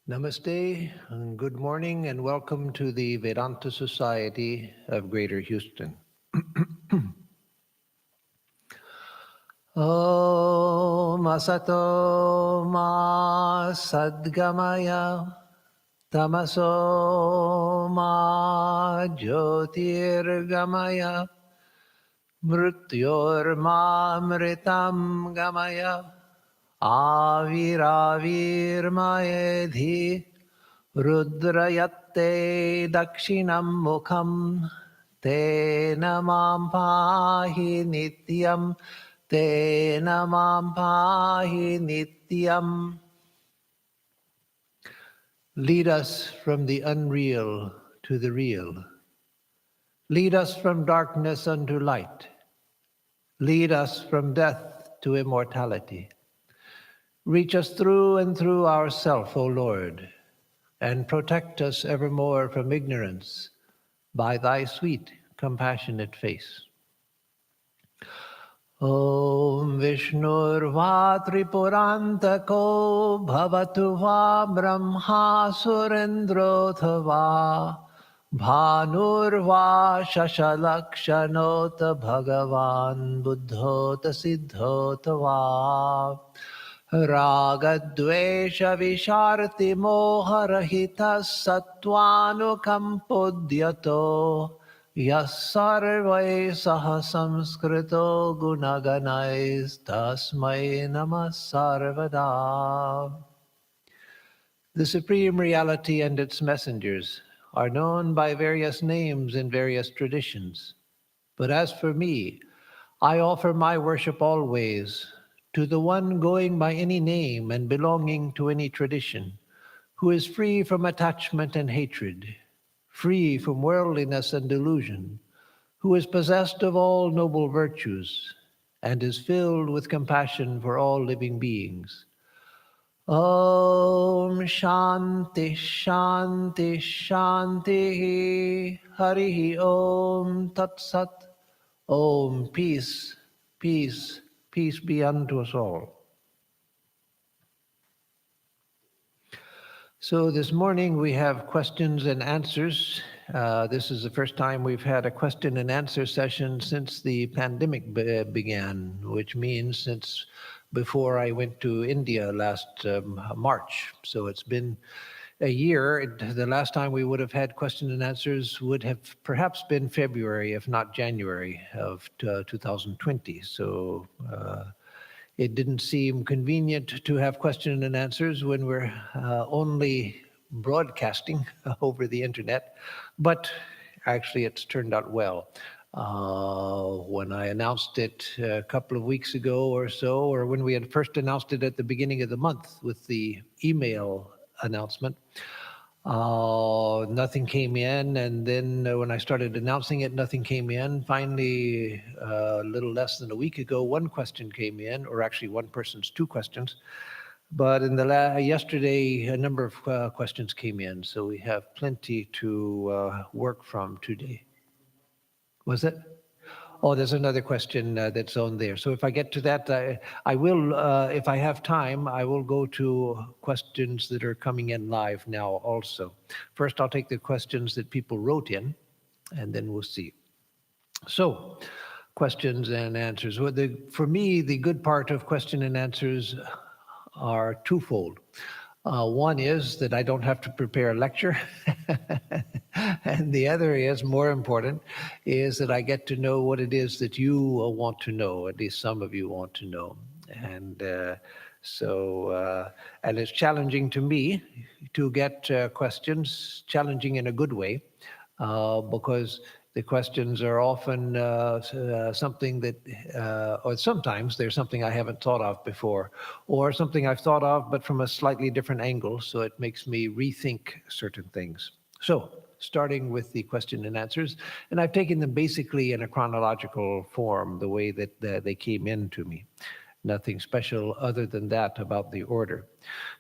Namaste, and good morning, and welcome to the Vedanta Society of Greater Houston. Om Asato Ma Sadgamaya Tamaso Ma Jyotirgamaya Mrityormamritam Gamaya Aviravirmayedhi Rudrayatte dakshinam mukham tena mam pahi nityam tena mam pahi nityam. Lead us from the unreal to the real. Lead us from darkness unto light. Lead us from death to immortality. Reach us through and through ourself, O Lord, and protect us evermore from ignorance by thy sweet, compassionate face. Om Vishnurva Tripurantako Bhavatu Va Brahma Surendrotava Bhanurva Shashalakshanota Bhagavan Buddhota Siddhota Va Ragadvesha Visharti Moharahita Sattvanukampodyato Yasarvai Saha Samskrito Gunaganais Tasmai Namah Sarvada. The Supreme Reality and its messengers are known by various names in various traditions. But as for me, I offer my worship always to the one going by any name and belonging to any tradition, who is free from attachment and hatred, free from worldliness and delusion, who is possessed of all noble virtues, and is filled with compassion for all living beings. Om Shanti Shanti Shanti Harihi Om Tat Sat. Om Peace, Peace, Peace be unto us all. So this morning we have questions and answers. This is the first time we've had a question and answer session since the pandemic began, which means since before I went to India last March. So it's been a year. The last time we would have had question and answers would have perhaps been February, if not January of 2020. So it didn't seem convenient to have question and answers when we're only broadcasting over the internet, but actually it's turned out well. When I announced it a couple of weeks ago or so, or when we had first announced it at the beginning of the month with the email announcement, nothing came in, and then when I started announcing it, nothing came in. Finally, a little less than a week ago, one question came in, or actually one person's two questions. But in the yesterday, a number of questions came in, so we have plenty to work from today. Was it? Oh, there's another question that's on there. So if I get to that, I will, if I have time, I will go to questions that are coming in live now also. First, I'll take the questions that people wrote in, and then we'll see. So, questions and answers. Well, for me, the good part of question and answers are twofold. One is that I don't have to prepare a lecture. And the other is, more important, is that I get to know what it is that you want to know, at least some of you want to know. And and it's challenging to me to get questions, challenging in a good way, because the questions are often something that, or sometimes there's something I haven't thought of before, or something I've thought of, but from a slightly different angle, so it makes me rethink certain things. So, starting with the question and answers, and I've taken them basically in a chronological form, the way that they came in to me. Nothing special other than that about the order.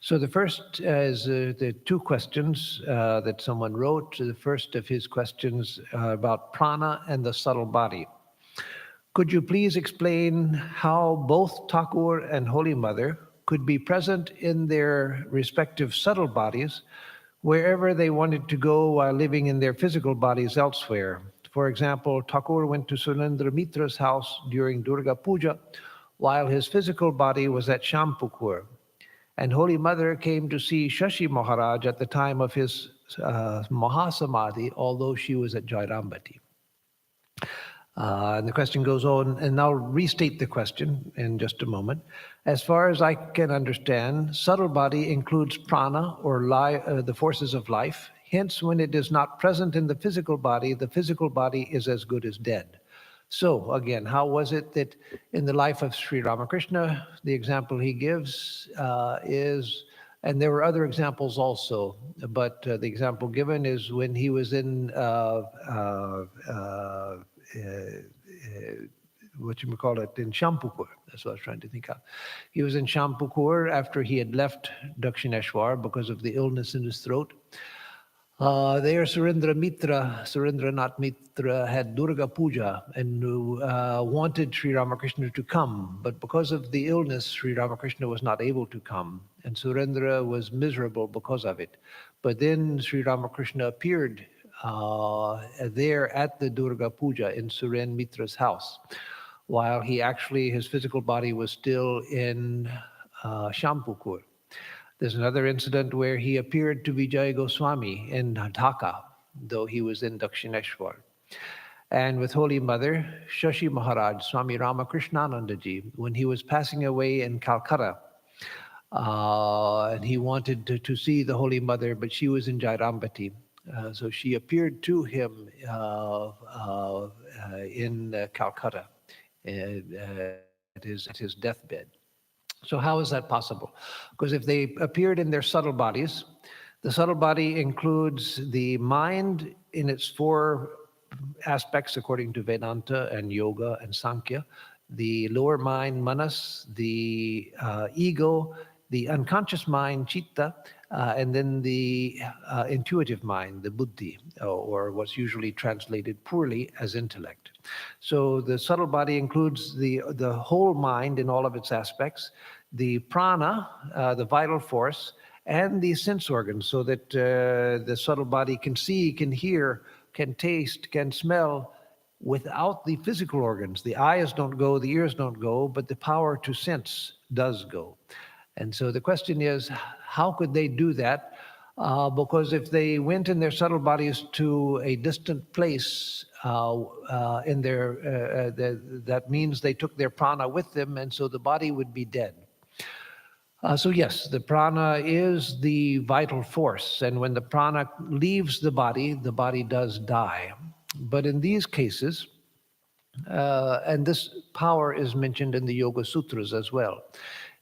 So the first is the two questions that someone wrote. The first of his questions about prana and the subtle body. Could you please explain how both Thakur and Holy Mother could be present in their respective subtle bodies wherever they wanted to go while living in their physical bodies elsewhere. For example, Thakur went to Surendra Mitra's house during Durga Puja while his physical body was at Shampukur. And Holy Mother came to see Shashi Maharaj at the time of his Mahasamadhi, although she was at Jairambati. And the question goes on, and I'll restate the question in just a moment. As far as I can understand, subtle body includes prana, or the forces of life. Hence, when it is not present in the physical body is as good as dead. So, again, how was it that in the life of Sri Ramakrishna, the example he gives is, and there were other examples also, but the example given is when he was in what you call it, in Shampukur. That's what I was trying to think of. He was in Shampukur after he had left Dakshineshwar because of the illness in his throat. There, Surendranath Mitra had Durga Puja and wanted Sri Ramakrishna to come. But because of the illness, Sri Ramakrishna was not able to come. And Surendra was miserable because of it. But then Sri Ramakrishna appeared there at the Durga Puja in Suren Mitra's house, while his physical body was still in Shampukur. There's another incident where he appeared to Vijay Goswami in Dhaka, though he was in Dakshineshwar. And with Holy Mother, Shashi Maharaj, Swami Ramakrishnanandaji, when he was passing away in Calcutta, and he wanted to see the Holy Mother, but she was in Jairambati. So she appeared to him in Calcutta at his deathbed. So how is that possible? Because if they appeared in their subtle bodies, the subtle body includes the mind in its four aspects according to Vedanta and Yoga and Sankhya, the lower mind, manas, the ego, the unconscious mind, chitta, and then the intuitive mind, the buddhi, or what's usually translated poorly as intellect. So the subtle body includes the whole mind in all of its aspects, the prana, the vital force, and the sense organs, so that the subtle body can see, can hear, can taste, can smell, without the physical organs. The eyes don't go, the ears don't go, but the power to sense does go. And so the question is, how could they do that? Because if they went in their subtle bodies to a distant place, that means they took their prana with them, and so the body would be dead. So yes, the prana is the vital force, and when the prana leaves the body does die. But in these cases, and this power is mentioned in the Yoga Sutras as well.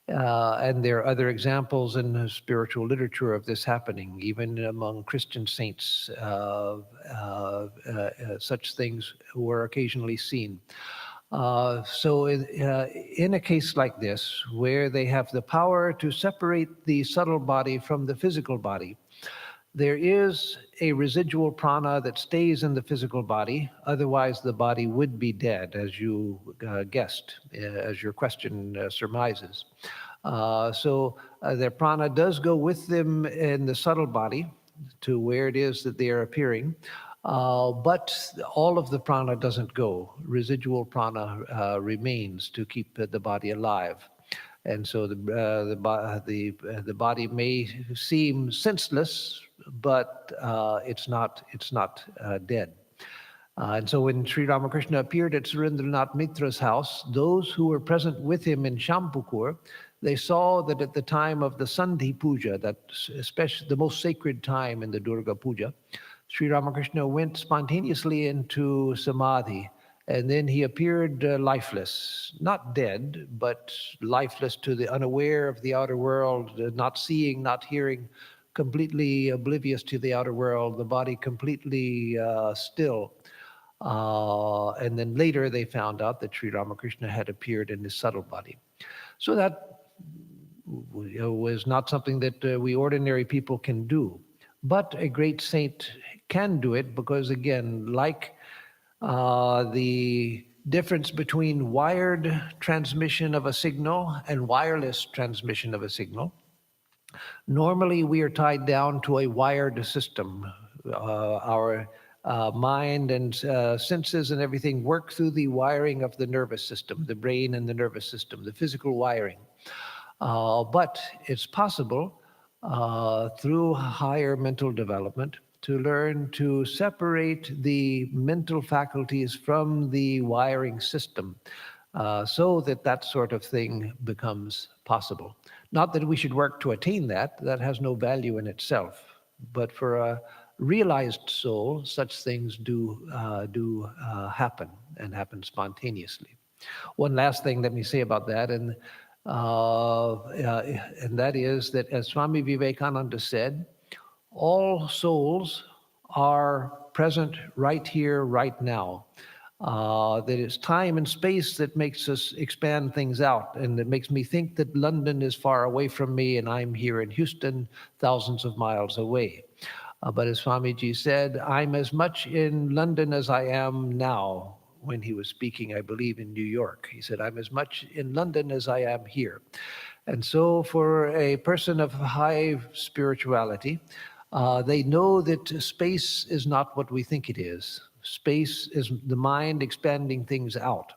And there are other examples in the spiritual literature of this happening, even among Christian saints. Such things were occasionally seen. So in a case like this, where they have the power to separate the subtle body from the physical body, there is a residual prana that stays in the physical body. Otherwise, the body would be dead, as you guessed, as your question surmises. So their prana does go with them in the subtle body to where it is that they are appearing. But all of the prana doesn't go. Residual prana remains to keep the body alive. And so the body may seem senseless, but it's not dead. And so when Sri Ramakrishna appeared at Surendranath Mitra's house, those who were present with him in Shampukur, they saw that at the time of the Sandhi Puja, that especially the most sacred time in the Durga Puja, Sri Ramakrishna went spontaneously into samadhi, and then he appeared lifeless, not dead, but lifeless to the unaware of the outer world, not seeing, not hearing, completely oblivious to the outer world, the body completely still. And then later they found out that Sri Ramakrishna had appeared in his subtle body. So that was not something that we ordinary people can do. But a great saint can do it because, again, like the difference between wired transmission of a signal and wireless transmission of a signal. Normally, we are tied down to a wired system. Our mind and senses and everything work through the wiring of the nervous system, the brain and the nervous system, the physical wiring. But it's possible through higher mental development to learn to separate the mental faculties from the wiring system so that that sort of thing becomes possible. Not that we should work to attain that, that has no value in itself. But for a realized soul, such things do happen and happen spontaneously. One last thing let me say about that, and that is that, as Swami Vivekananda said, all souls are present right here, right now. That it's time and space that makes us expand things out, and that makes me think that London is far away from me and I'm here in Houston, thousands of miles away. But as Swamiji said, I'm as much in London as I am now. When he was speaking, I believe, in New York, he said, I'm as much in London as I am here. And so for a person of high spirituality, they know that space is not what we think it is. Space is the mind expanding things out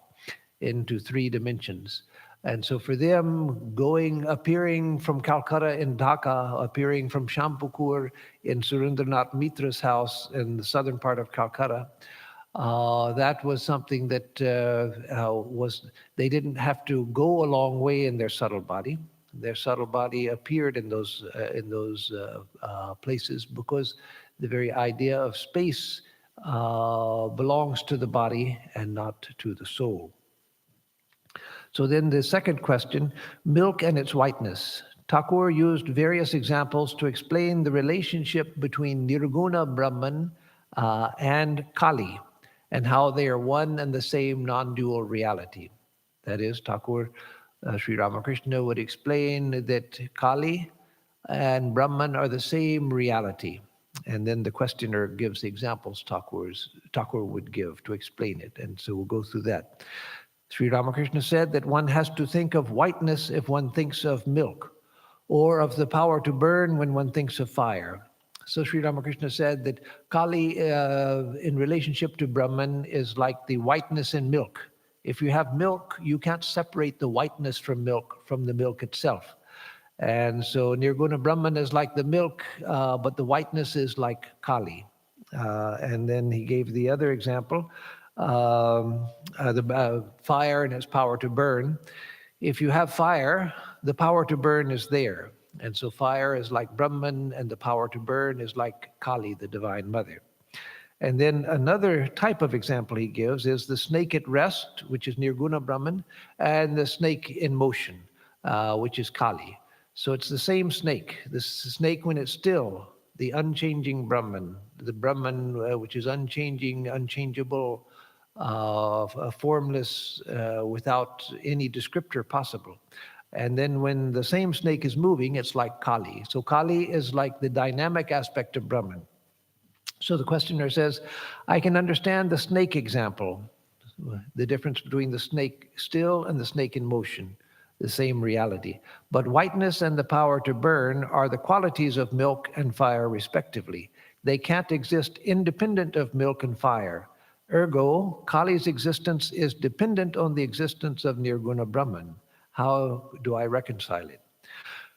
into 3 dimensions. And so for them, appearing from Calcutta in Dhaka, appearing from Shampukur in Surendranath Mitra's house in the southern part of Calcutta, that was something that they didn't have to go a long way in their subtle body. Their subtle body appeared in those places because the very idea of space belongs to the body and not to the soul. So then the second question, milk and its whiteness. Thakur used various examples to explain the relationship between Nirguna Brahman and Kali, and how they are one and the same non-dual reality. That is, Thakur, Sri Ramakrishna would explain that Kali and Brahman are the same reality. And then the questioner gives the examples Thakur would give to explain it. And so we'll go through that. Sri Ramakrishna said that one has to think of whiteness if one thinks of milk, or of the power to burn when one thinks of fire. So Sri Ramakrishna said that Kali, in relationship to Brahman, is like the whiteness in milk. If you have milk, you can't separate the whiteness from the milk itself. And so Nirguna Brahman is like the milk, but the whiteness is like Kali. And then he gave the other example, the fire and its power to burn. If you have fire, the power to burn is there. And so fire is like Brahman, and the power to burn is like Kali, the Divine Mother. And then another type of example he gives is the snake at rest, which is Nirguna Brahman, and the snake in motion, which is Kali. So it's the same snake. The snake when it's still, the unchanging Brahman, the Brahman which is unchanging, unchangeable, formless, without any descriptor possible. And then when the same snake is moving, it's like Kali. So Kali is like the dynamic aspect of Brahman. So the questioner says, I can understand the snake example, the difference between the snake still and the snake in motion, the same reality. But whiteness and the power to burn are the qualities of milk and fire, respectively. They can't exist independent of milk and fire. Ergo, Kali's existence is dependent on the existence of Nirguna Brahman. How do I reconcile it?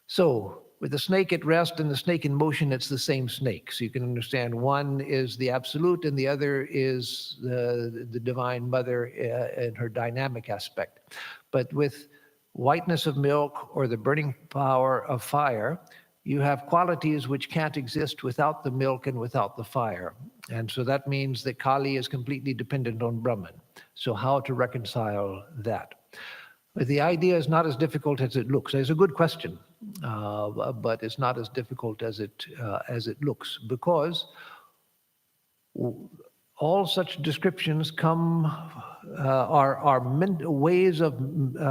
So, with the snake at rest and the snake in motion, it's the same snake. So you can understand one is the absolute and the other is the Divine Mother in her dynamic aspect. But with whiteness of milk or the burning power of fire, you have qualities which can't exist without the milk and without the fire. And so that means that Kali is completely dependent on Brahman. So how to reconcile that? The idea is not as difficult as it looks. It's a good question, but it's not as difficult as it looks, because all such descriptions are ways of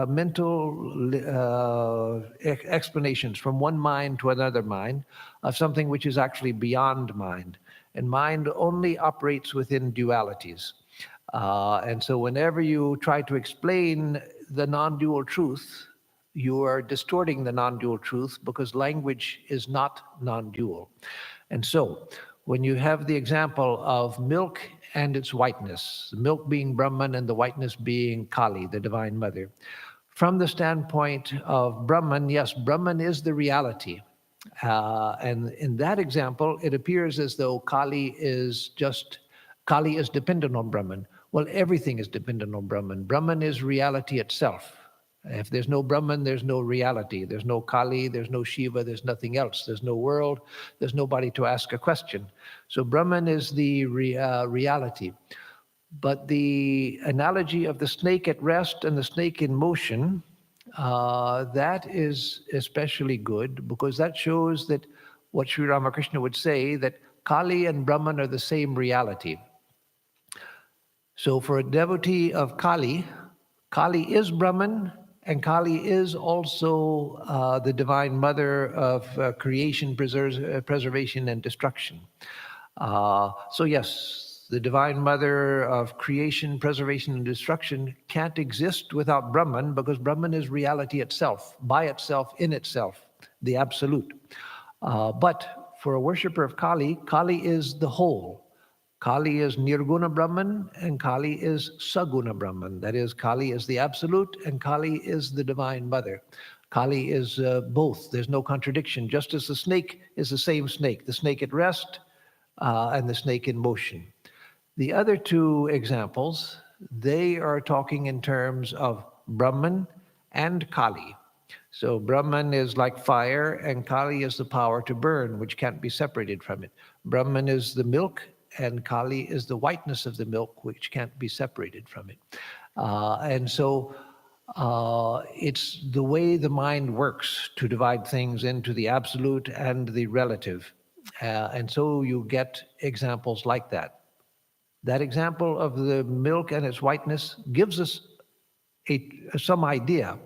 mental explanations from one mind to another mind of something which is actually beyond mind. And mind only operates within dualities. And so whenever you try to explain the non-dual truth, you are distorting the non-dual truth because language is not non-dual. And so when you have the example of milk and its whiteness, the milk being Brahman and the whiteness being Kali, the Divine Mother, from the standpoint of Brahman, yes, Brahman is the reality. And in that example, it appears as though Kali is dependent on Brahman. Well, everything is dependent on Brahman. Brahman is reality itself. If there's no Brahman, there's no reality. There's no Kali, there's no Shiva, there's nothing else. There's no world, there's nobody to ask a question. So Brahman is the reality. But the analogy of the snake at rest and the snake in motion, that is especially good because that shows that what Sri Ramakrishna would say, that Kali and Brahman are the same reality. So for a devotee of Kali, Kali is Brahman, and Kali is also the Divine Mother of creation, preservation, and destruction. So yes, the Divine Mother of creation, preservation, and destruction can't exist without Brahman because Brahman is reality itself, by itself, in itself, the absolute. But for a worshiper of Kali, Kali is the whole. Kali is Nirguna Brahman and Kali is Saguna Brahman. That is, Kali is the absolute and Kali is the Divine Mother. Kali is both. There's no contradiction. Just as the snake is the same snake, the snake at rest and the snake in motion. The other two examples, they are talking in terms of Brahman and Kali. So Brahman is like fire and Kali is the power to burn, which can't be separated from it. Brahman is the milk and Kali is the whiteness of the milk, which can't be separated from it. And so it's the way the mind works to divide things into the absolute and the relative. And so you get examples like that. That example of the milk and its whiteness gives us some idea,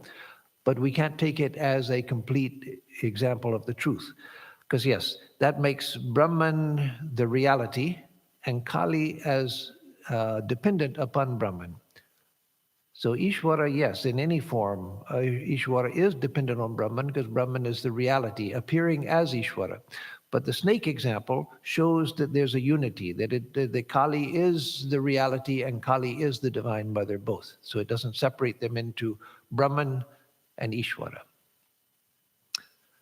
but we can't take it as a complete example of the truth. Because yes, that makes Brahman the reality and Kali as dependent upon Brahman. So Ishvara, yes, in any form, Ishvara is dependent on Brahman because Brahman is the reality, appearing as Ishvara. But the snake example shows that there's a unity, that the Kali is the reality and Kali is the Divine Mother both. So it doesn't separate them into Brahman and Ishvara.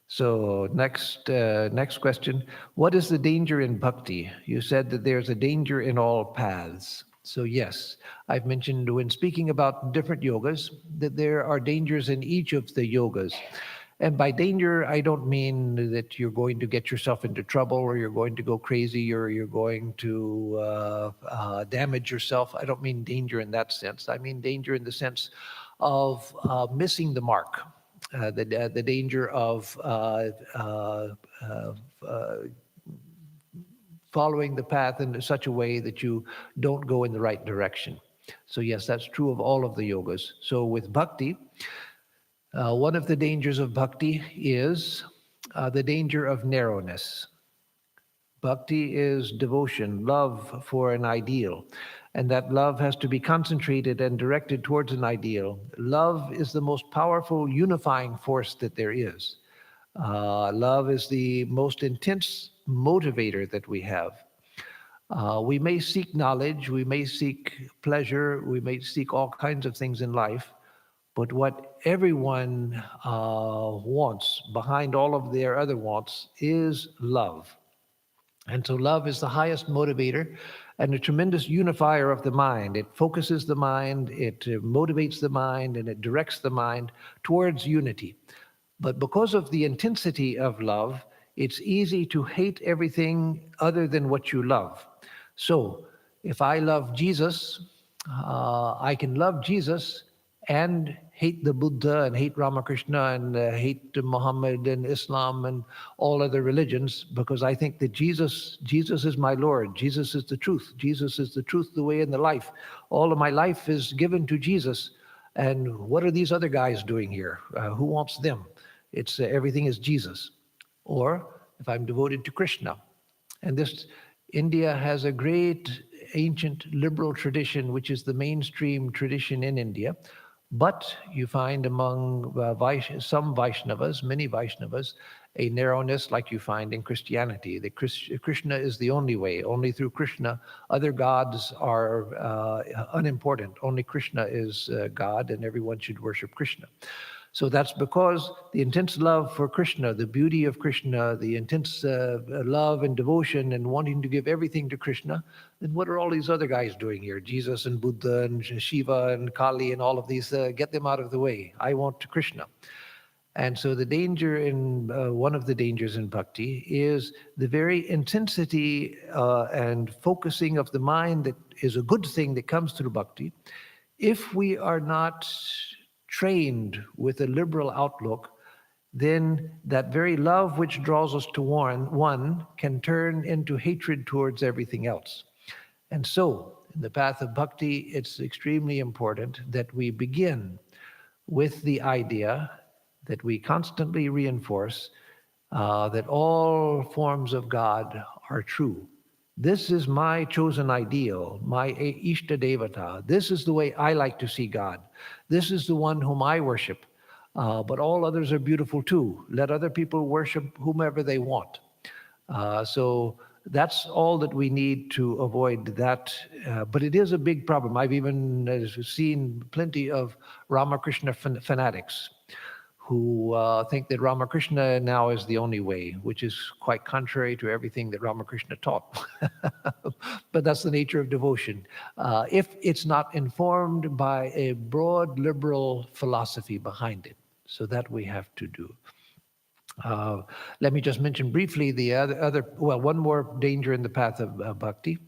So next question, what is the danger in bhakti? You said that there's a danger in all paths. So yes, I've mentioned when speaking about different yogas that there are dangers in each of the yogas. And by danger, I don't mean that you're going to get yourself into trouble or you're going to go crazy or you're going to damage yourself. I don't mean danger in that sense. I mean danger in the sense of missing the mark. The danger of following the path in such a way that you don't go in the right direction. So yes, that's true of all of the yogas. So with bhakti, one of the dangers of bhakti is the danger of narrowness. Bhakti is devotion, love for an ideal. And that love has to be concentrated and directed towards an ideal. Love is the most powerful unifying force that there is. Love is the most intense motivator that we have. We may seek knowledge, we may seek pleasure, we may seek all kinds of things in life, but what everyone wants, behind all of their other wants, is love. And so love is the highest motivator and a tremendous unifier of the mind. It focuses the mind, it motivates the mind, and it directs the mind towards unity. But because of the intensity of love, it's easy to hate everything other than what you love. So if I love Jesus, I can love Jesus and hate the Buddha and hate Ramakrishna and hate Muhammad and Islam and all other religions because I think that Jesus is my Lord. Jesus is the truth. Jesus is the truth, the way, and the life. All of my life is given to Jesus. And what are these other guys doing here? Who wants them? It's everything is Jesus. Or if I'm devoted to Krishna. And this, India has a great ancient liberal tradition, which is the mainstream tradition in India. But you find among some Vaishnavas, many Vaishnavas, a narrowness like you find in Christianity. That Krishna is the only way. Only through Krishna, other gods are unimportant. Only Krishna is God, and everyone should worship Krishna. So that's because the intense love for Krishna, the beauty of Krishna, the intense love and devotion and wanting to give everything to Krishna, then what are all these other guys doing here? Jesus and Buddha and Shiva and Kali and all of these, get them out of the way. I want Krishna. And so the danger in, one of the dangers in bhakti is the very intensity and focusing of the mind that is a good thing that comes through bhakti. If we are not trained with a liberal outlook, then that very love which draws us to one can turn into hatred towards everything else. And so, in the path of bhakti, it's extremely important that we begin with the idea that we constantly reinforce that all forms of God are true. This is my chosen ideal, my Ishta Devata. This is the way I like to see God. This is the one whom I worship. But all others are beautiful too. Let other people worship whomever they want. So that's all that we need to avoid that. But it is a big problem. I've even seen plenty of Ramakrishna fanatics who think that Ramakrishna now is the only way, which is quite contrary to everything that Ramakrishna taught. But that's the nature of devotion. If it's not informed by a broad liberal philosophy behind it. So that we have to do. Let me just mention briefly the one more danger in the path of bhakti.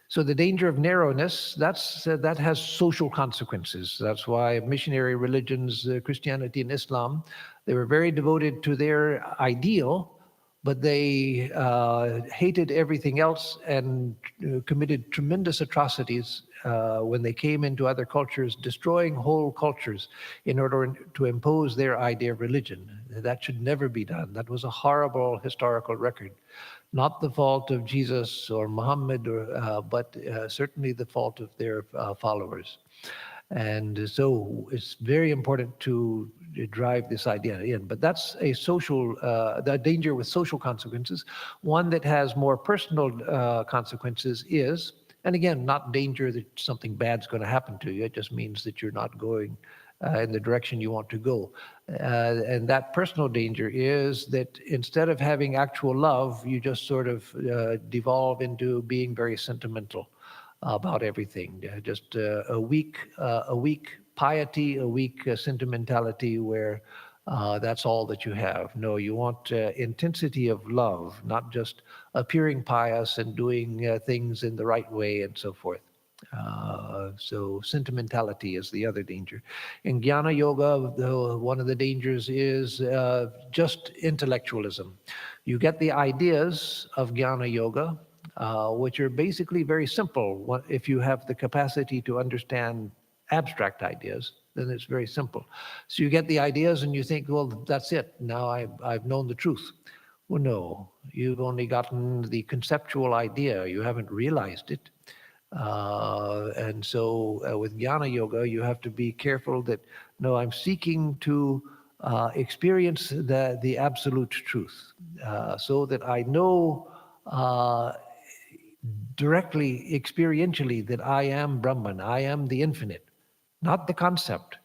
So the danger of narrowness, that has social consequences. That's why missionary religions, Christianity and Islam, they were very devoted to their ideal, but they hated everything else and committed tremendous atrocities when they came into other cultures, destroying whole cultures in order to impose their idea of religion. That should never be done. That was a horrible historical record. Not the fault of Jesus or Muhammad, but certainly the fault of their followers. And so it's very important to drive this idea in. But that's a social, the danger with social consequences. One that has more personal consequences is, and again, not danger that something bad's going to happen to you. It just means that you're not going in the direction you want to go. And that personal danger is that instead of having actual love, you just sort of devolve into being very sentimental about everything. Just a weak piety, a weak sentimentality where that's all that you have. No, you want intensity of love, not just appearing pious and doing things in the right way and so forth. So sentimentality is the other danger. In Jnana Yoga, one of the dangers is just intellectualism. You get the ideas of Jnana Yoga, which are basically very simple. If you have the capacity to understand abstract ideas, then it's very simple. So you get the ideas and you think, well, that's it. Now I've known the truth. Well, no, you've only gotten the conceptual idea. You haven't realized it. And so with Jnana Yoga, you have to be careful that, no, I'm seeking to experience the absolute truth so that I know directly, experientially, that I am Brahman, I am the infinite, not the concept,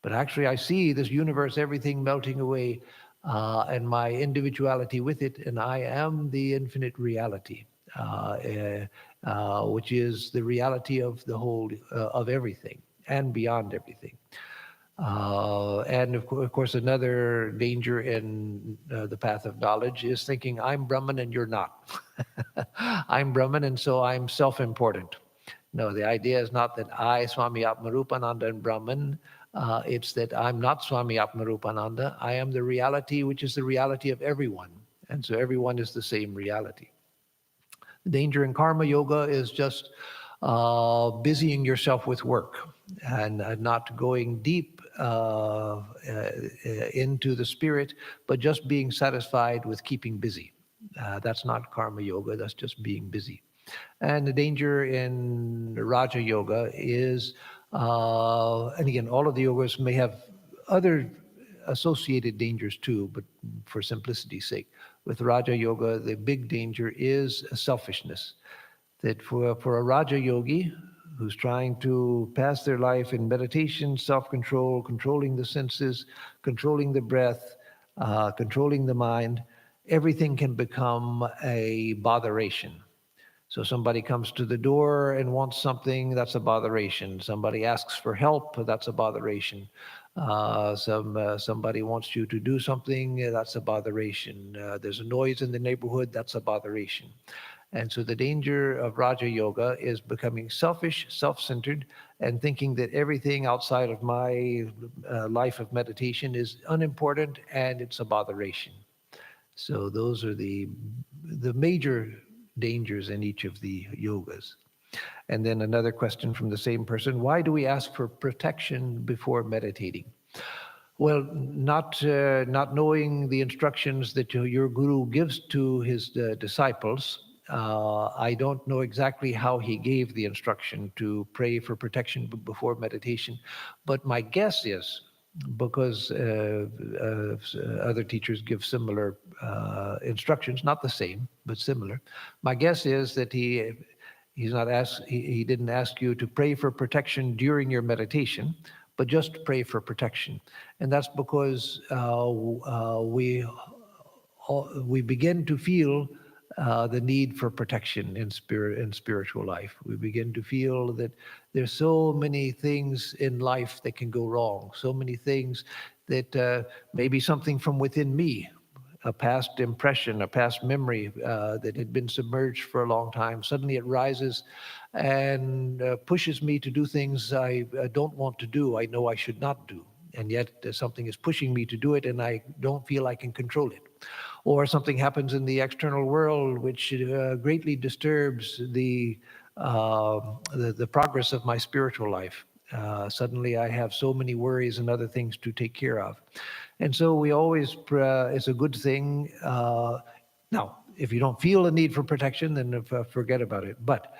but actually I see this universe, everything melting away, and my individuality with it, and I am the infinite reality. Which is the reality of the whole, of everything and beyond everything. And of course, another danger in the path of knowledge is thinking I'm Brahman and you're not. I'm Brahman and so I'm self-important. No, the idea is not that I, Swami Atmarupananda, am Brahman. It's that I'm not Swami Atmarupananda. I am the reality which is the reality of everyone. And so everyone is the same reality. The danger in karma yoga is just busying yourself with work and not going deep into the spirit, but just being satisfied with keeping busy. That's not karma yoga, that's just being busy. And the danger in Raja Yoga is, and again, all of the yogas may have other associated dangers too, but for simplicity's sake, with Raja Yoga, the big danger is selfishness. That for a Raja Yogi who's trying to pass their life in meditation, self-control, controlling the senses, controlling the breath, controlling the mind, everything can become a botheration. So somebody comes to the door and wants something, that's a botheration. Somebody asks for help, that's a botheration. Somebody wants you to do something, that's a botheration. There's a noise in the neighborhood, that's a botheration. And so the danger of Raja Yoga is becoming selfish, self-centered, and thinking that everything outside of my life of meditation is unimportant and it's a botheration. So those are the major dangers in each of the yogas. And then another question from the same person: why do we ask for protection before meditating? Well, not knowing the instructions that your guru gives to his disciples, I don't know exactly how he gave the instruction to pray for protection before meditation, but my guess is, because other teachers give similar instructions, not the same, but similar. My guess is that he didn't ask you to pray for protection during your meditation, but just pray for protection. And that's because we begin to feel the need for protection in spiritual life. We begin to feel that there's so many things in life that can go wrong, so many things that maybe something from within me, a past impression, a past memory that had been submerged for a long time. Suddenly it rises and pushes me to do things I don't want to do, I know I should not do. And yet something is pushing me to do it and I don't feel I can control it. Or something happens in the external world which greatly disturbs the progress of my spiritual life. Suddenly I have so many worries and other things to take care of. And so we always, it's a good thing. Now, if you don't feel a need for protection, then forget about it. But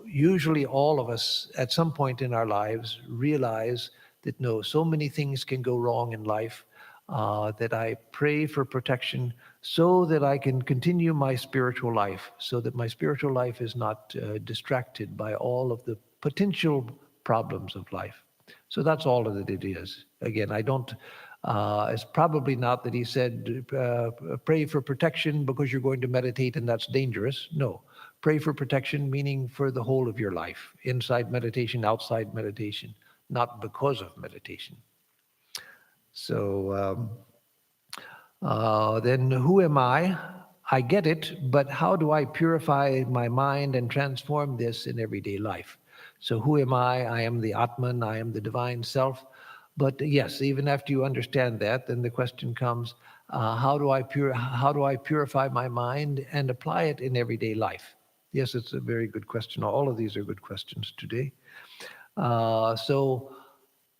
usually all of us at some point in our lives realize that no, so many things can go wrong in life, that I pray for protection so that I can continue my spiritual life, so that my spiritual life is not distracted by all of the potential problems of life. So that's all that it is. Again, I don't, it's probably not that he said, pray for protection because you're going to meditate and that's dangerous. No, pray for protection, meaning for the whole of your life, inside meditation, outside meditation, not because of meditation. So then who am I? I get it, but how do I purify my mind and transform this in everyday life? So who am I? I am the Atman, I am the divine self. But yes, even after you understand that, then the question comes, how do I purify my mind and apply it in everyday life? Yes, it's a very good question. All of these are good questions today. So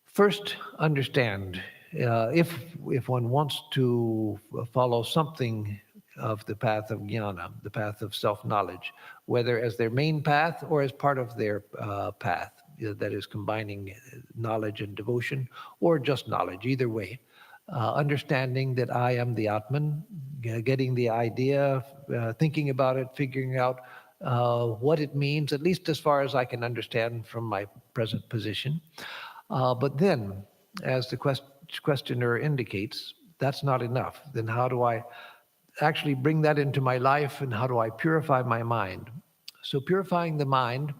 first, understand, if one wants to follow something of the path of jnana, the path of self-knowledge, whether as their main path or as part of their path, that is combining knowledge and devotion, or just knowledge, either way, understanding that I am the Atman, getting the idea, thinking about it, figuring out what it means, at least as far as I can understand from my present position. But then, as the questioner indicates, that's not enough. Then how do I actually bring that into my life, and how do I purify my mind? So purifying the mind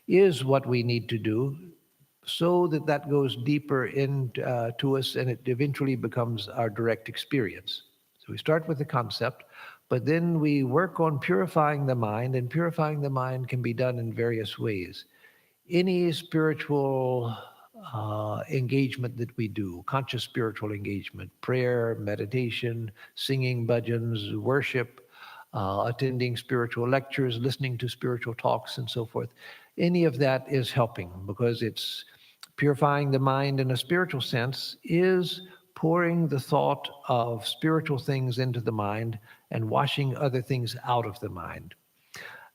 is what we need to do so that that goes deeper into us and it eventually becomes our direct experience. So we start with the concept, but then we work on purifying the mind, and purifying the mind can be done in various ways. Any spiritual engagement that we do, conscious spiritual engagement, prayer, meditation, singing bhajans, worship, attending spiritual lectures, listening to spiritual talks, and so forth, any of that is helping, because it's purifying the mind in a spiritual sense is pouring the thought of spiritual things into the mind and washing other things out of the mind.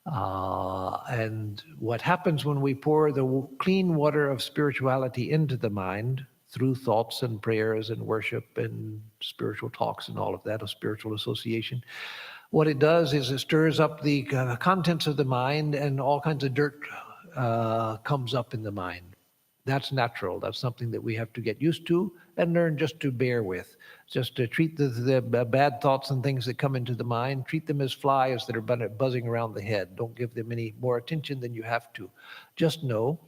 And what happens when we pour the clean water of spirituality into the mind through thoughts and prayers and worship and spiritual talks and all of that, of spiritual association, what it does is it stirs up the contents of the mind, and all kinds of dirt comes up in the mind. That's natural. That's something that we have to get used to and learn just to bear with. Just to treat the bad thoughts and things that come into the mind, treat them as flies that are buzzing around the head. Don't give them any more attention than you have to. Just know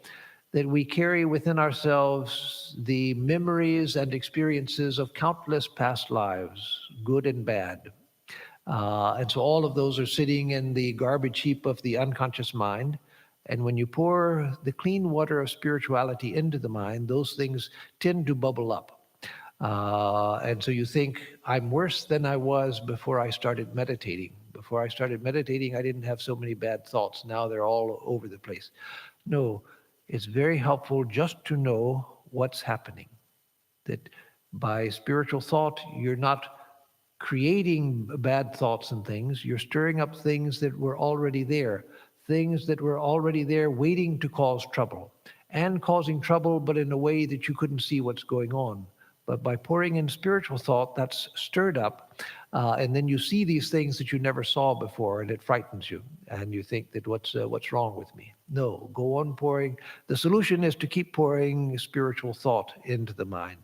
that we carry within ourselves the memories and experiences of countless past lives, good and bad. And so all of those are sitting in the garbage heap of the unconscious mind. And when you pour the clean water of spirituality into the mind, those things tend to bubble up. And so you think, I'm worse than I was before I started meditating. Before I started meditating, I didn't have so many bad thoughts. Now they're all over the place. No, it's very helpful just to know what's happening. That by spiritual thought, you're not creating bad thoughts and things. You're stirring up things that were already there, things that were already there waiting to cause trouble, and causing trouble, but in a way that you couldn't see what's going on. But by pouring in spiritual thought, that's stirred up, and then you see these things that you never saw before, and it frightens you, and you think that what's wrong with me? No, go on pouring. The solution is to keep pouring spiritual thought into the mind,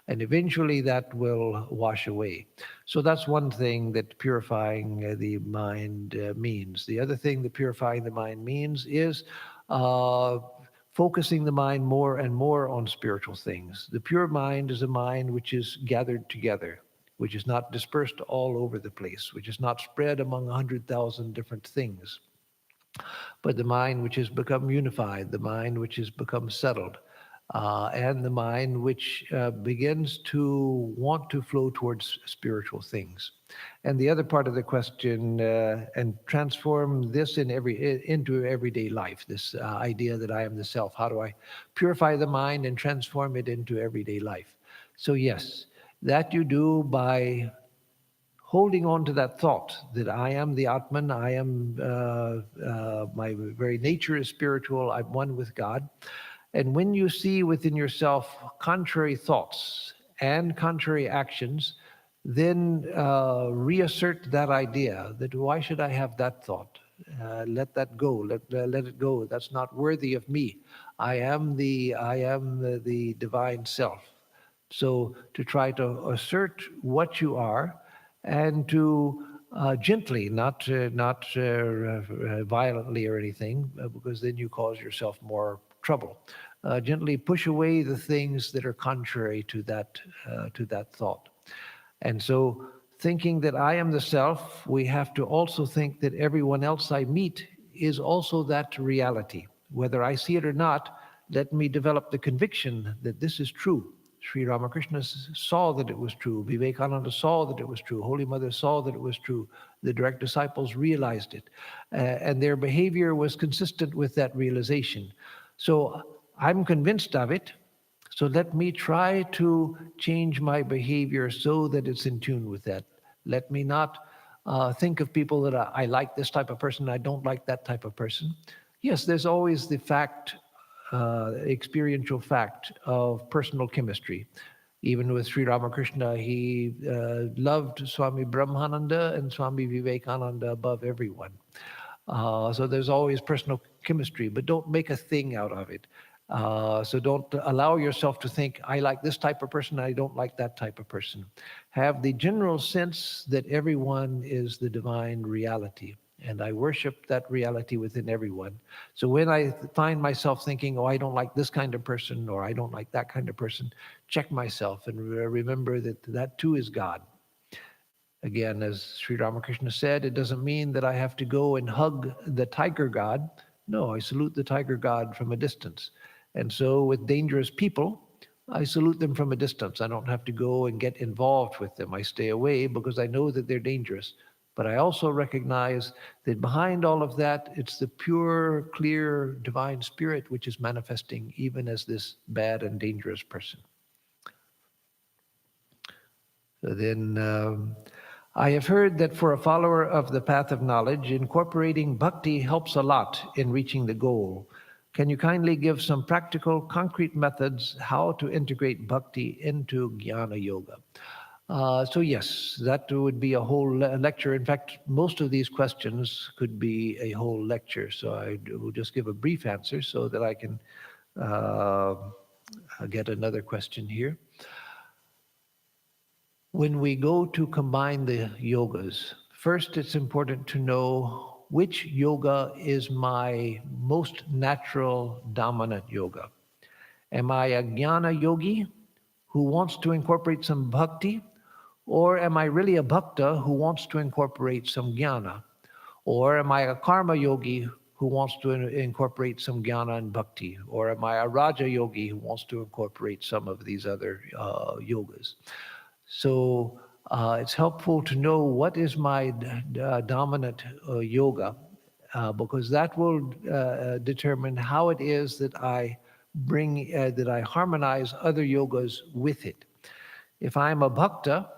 and eventually that will wash away. So that's one thing that purifying the mind means. The other thing that purifying the mind means is uh, focusing the mind more and more on spiritual things. The pure mind is a mind which is gathered together, which is not dispersed all over the place, which is not spread among 100,000 different things, but the mind which has become unified, the mind which has become settled, and the mind which begins to want to flow towards spiritual things. And the other part of the question, and transform this into everyday life, this idea that I am the self. How do I purify the mind and transform it into everyday life? So yes, that you do by holding on to that thought that I am the Atman, I am, my very nature is spiritual, I'm one with God. And when you see within yourself contrary thoughts and contrary actions, then reassert that idea that why should I have that thought? Let that go. Let it go. That's not worthy of me. I am the divine self. So to try to assert what you are, and to gently, not violently or anything, because then you cause yourself more trouble. Gently push away the things that are contrary to that thought. And so, thinking that I am the self, we have to also think that everyone else I meet is also that reality. Whether I see it or not, let me develop the conviction that this is true. Sri Ramakrishna saw that it was true. Vivekananda saw that it was true. Holy Mother saw that it was true. The direct disciples realized it. And their behavior was consistent with that realization. So I'm convinced of it. So let me try to change my behavior so that it's in tune with that. Let me not think of people that I like this type of person, I don't like that type of person. Yes, there's always the fact, experiential fact of personal chemistry. Even with Sri Ramakrishna, he loved Swami Brahmananda and Swami Vivekananda above everyone. So there's always personal chemistry, but don't make a thing out of it. So don't allow yourself to think, I like this type of person, I don't like that type of person. Have the general sense that everyone is the divine reality, and I worship that reality within everyone. So when I find myself thinking, oh, I don't like this kind of person, or I don't like that kind of person, check myself and remember that that too is God. Again, as Sri Ramakrishna said, it doesn't mean that I have to go and hug the tiger god. No, I salute the tiger god from a distance. And so with dangerous people, I salute them from a distance. I don't have to go and get involved with them. I stay away because I know that they're dangerous. But I also recognize that behind all of that, it's the pure, clear, divine spirit which is manifesting even as this bad and dangerous person. So then I have heard that for a follower of the path of knowledge, incorporating bhakti helps a lot in reaching the goal. Can you kindly give some practical, concrete methods how to integrate bhakti into jnana yoga? So yes, that would be a whole lecture. In fact, most of these questions could be a whole lecture. So I will just give a brief answer so that I can uh, get another question here. When we go to combine the yogas, first it's important to know which yoga is my most natural dominant yoga. Am I a jnana yogi who wants to incorporate some bhakti? Or am I really a bhakta who wants to incorporate some jnana? Or am I a karma yogi who wants to incorporate some jnana and bhakti? Or am I a raja yogi who wants to incorporate some of these other yogas? So it's helpful to know what is my dominant yoga, because that will determine how it is that I that I harmonize other yogas with it. If I'm a bhakta,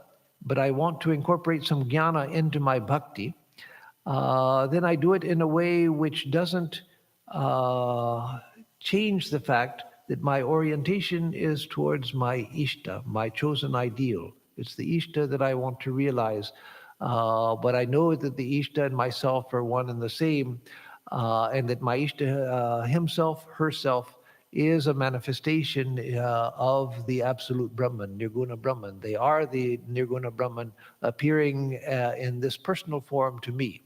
but I want to incorporate some jnana into my bhakti, then I do it in a way which doesn't change the fact that my orientation is towards my ishta, my chosen ideal. It's the ishta that I want to realize. But I know that the ishta and myself are one and the same, and that my ishta himself, herself, is a manifestation of the absolute Brahman, Nirguna Brahman. They are the Nirguna Brahman appearing in this personal form to me.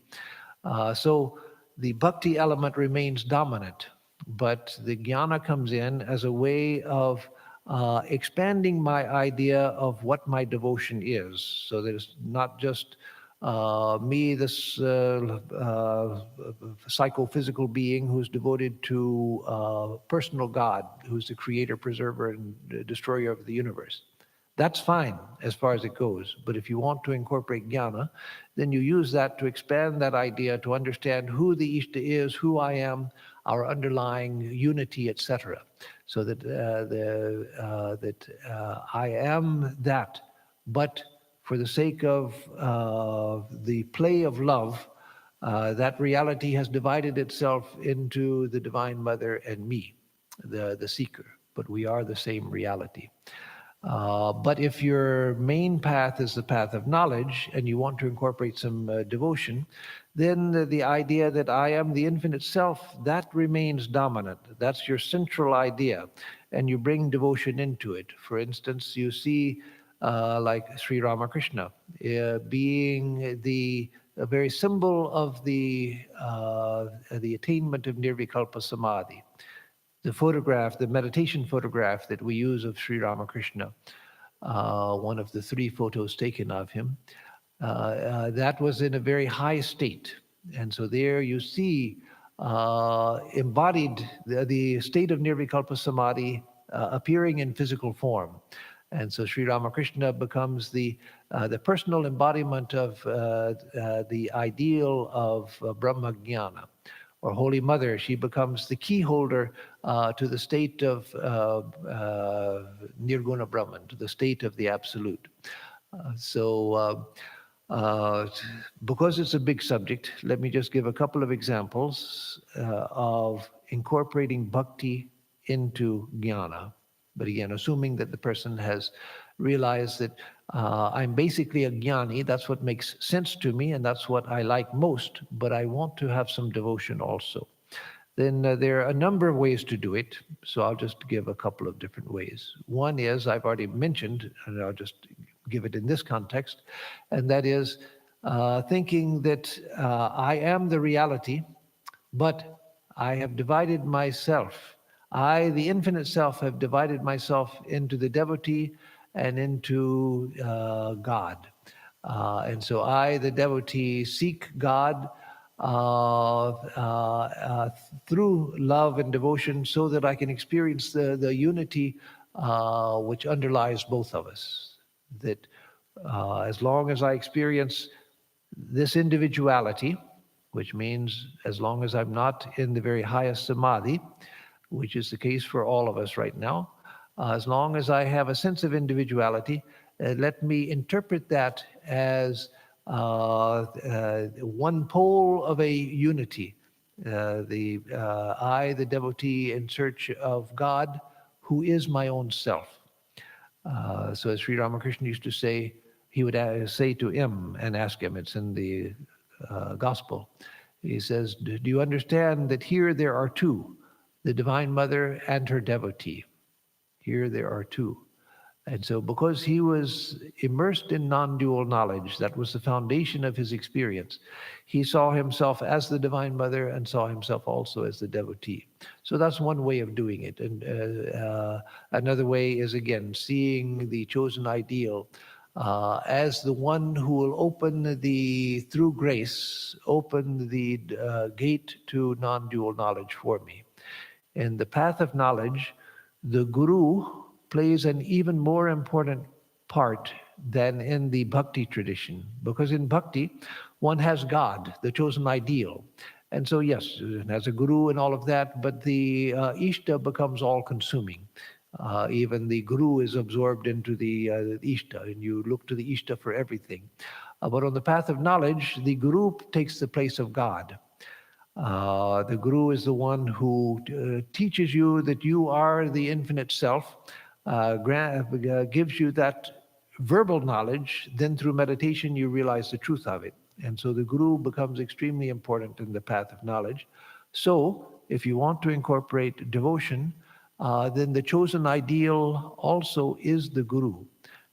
So the bhakti element remains dominant, but the jnana comes in as a way of expanding my idea of what my devotion is, so that it's not just me, this psychophysical being who's devoted to personal God, who's the creator, preserver, and destroyer of the universe. That's fine as far as it goes. But if you want to incorporate jnana, then you use that to expand that idea to understand who the Ishta is, who I am, our underlying unity, etc. So that I am that. But for the sake of the play of love, that reality has divided itself into the Divine Mother and me, the seeker. But we are the same reality. But if your main path is the path of knowledge and you want to incorporate some devotion, then the idea that I am the infinite self, that remains dominant. That's your central idea. And you bring devotion into it. For instance, you see like Sri Ramakrishna being the a very symbol of the attainment of nirvikalpa samadhi. The photograph, the meditation photograph that we use of Sri Ramakrishna, one of the 3 photos taken of him, that was in a very high state. And so there you see embodied the state of Nirvikalpa Samadhi appearing in physical form. And so Sri Ramakrishna becomes the personal embodiment of the ideal of Brahma Jnana. Or Holy Mother, she becomes the key holder to the state of Nirguna Brahman, to the state of the Absolute. Because it's a big subject, let me just give a couple of examples of incorporating bhakti into jnana. But again, assuming that the person has realized that I'm basically a jnani, that's what makes sense to me, and that's what I like most, but I want to have some devotion also. Then there are a number of ways to do it, so I'll just give a couple of different ways. One is, I've already mentioned, and I'll just give it in this context, and that is thinking that I am the reality, but I have divided myself. I, the infinite self, have divided myself into the devotee and into God. And so I, the devotee, seek God through love and devotion so that I can experience the unity which underlies both of us. That as long as I experience this individuality, which means as long as I'm not in the very highest samadhi, which is the case for all of us right now, as long as I have a sense of individuality, let me interpret that as one pole of a unity. I, the devotee in search of God, who is my own self. So as Sri Ramakrishna used to say, he would say to him and ask him, it's in the gospel. He says, do you understand that here there are two, the Divine Mother and her devotee? Here there are two. And so because he was immersed in non-dual knowledge, that was the foundation of his experience, he saw himself as the Divine Mother and saw himself also as the devotee. So that's one way of doing it. And another way is, again, seeing the chosen ideal as the one who will open through grace, open the gate to non-dual knowledge for me. In the path of knowledge, the guru plays an even more important part than in the Bhakti tradition, because in Bhakti, one has God, the chosen ideal. And so, yes, it has a guru and all of that, but the Ishta becomes all-consuming. Even the guru is absorbed into the Ishta, and you look to the Ishta for everything. But on the path of knowledge, the guru takes the place of God. The guru is the one who teaches you that you are the infinite self, gives you that verbal knowledge, then through meditation you realize the truth of it. And so the guru becomes extremely important in the path of knowledge. So if you want to incorporate devotion, then the chosen ideal also is the guru.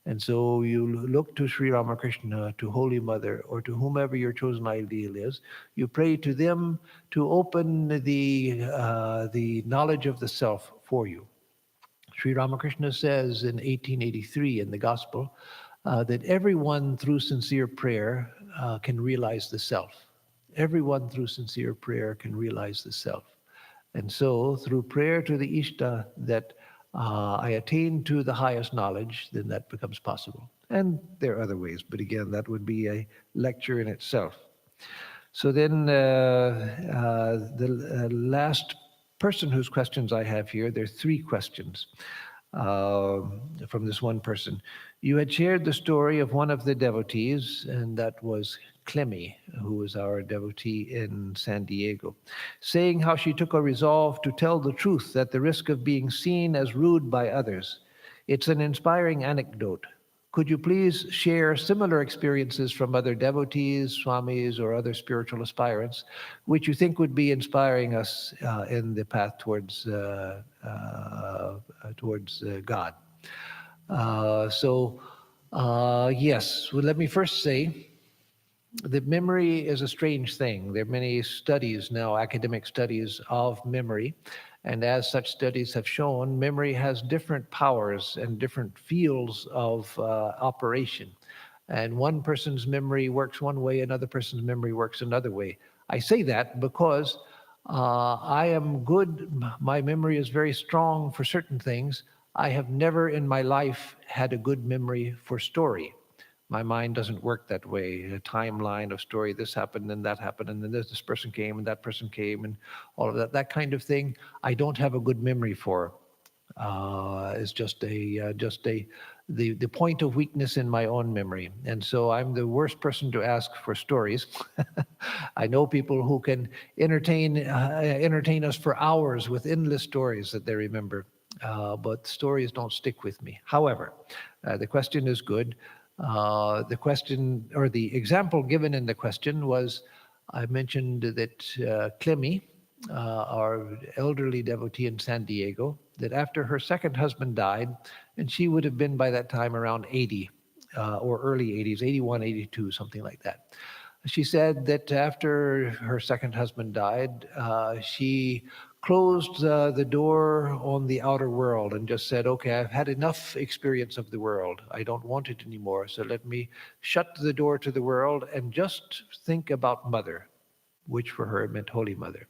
And so you look to Sri Ramakrishna, to Holy Mother, or to whomever your chosen ideal is. You pray to them to open the knowledge of the self for you. Sri Ramakrishna says in 1883 in the Gospel that everyone through sincere prayer can realize the self. Everyone through sincere prayer can realize the self. And so through prayer to the Ishta that I attain to the highest knowledge, then that becomes possible. And there are other ways, but again, that would be a lecture in itself. So then the last person whose questions I have here, there are three questions from this one person. You had shared the story of one of the devotees, and that was Clemmy, who was our devotee in San Diego, saying how she took a resolve to tell the truth at the risk of being seen as rude by others. It's an inspiring anecdote. Could you please share similar experiences from other devotees, swamis, or other spiritual aspirants, which you think would be inspiring us in the path towards God? Yes, well, let me first say that memory is a strange thing. There are many studies now, academic studies of memory. And as such studies have shown, memory has different powers and different fields of operation. And one person's memory works one way, another person's memory works another way. I say that because I am good. My memory is very strong for certain things. I have never in my life had a good memory for story. My mind doesn't work that way. A timeline of story, this happened, and that happened, and then this person came, and that person came, and all of that. That kind of thing, I don't have a good memory for. It's just the point of weakness in my own memory. And so I'm the worst person to ask for stories. I know people who can entertain us for hours with endless stories that they remember. But stories don't stick with me. However, the question is good. The question, or the example given in the question was, I mentioned that Clemmy, our elderly devotee in San Diego, that after her second husband died, and she would have been by that time around 80 or early 80s, 81, 82, something like that. She said that after her second husband died, she closed the door on the outer world and just said, okay, I've had enough experience of the world. I don't want it anymore. So let me shut the door to the world and just think about Mother, which for her meant Holy Mother.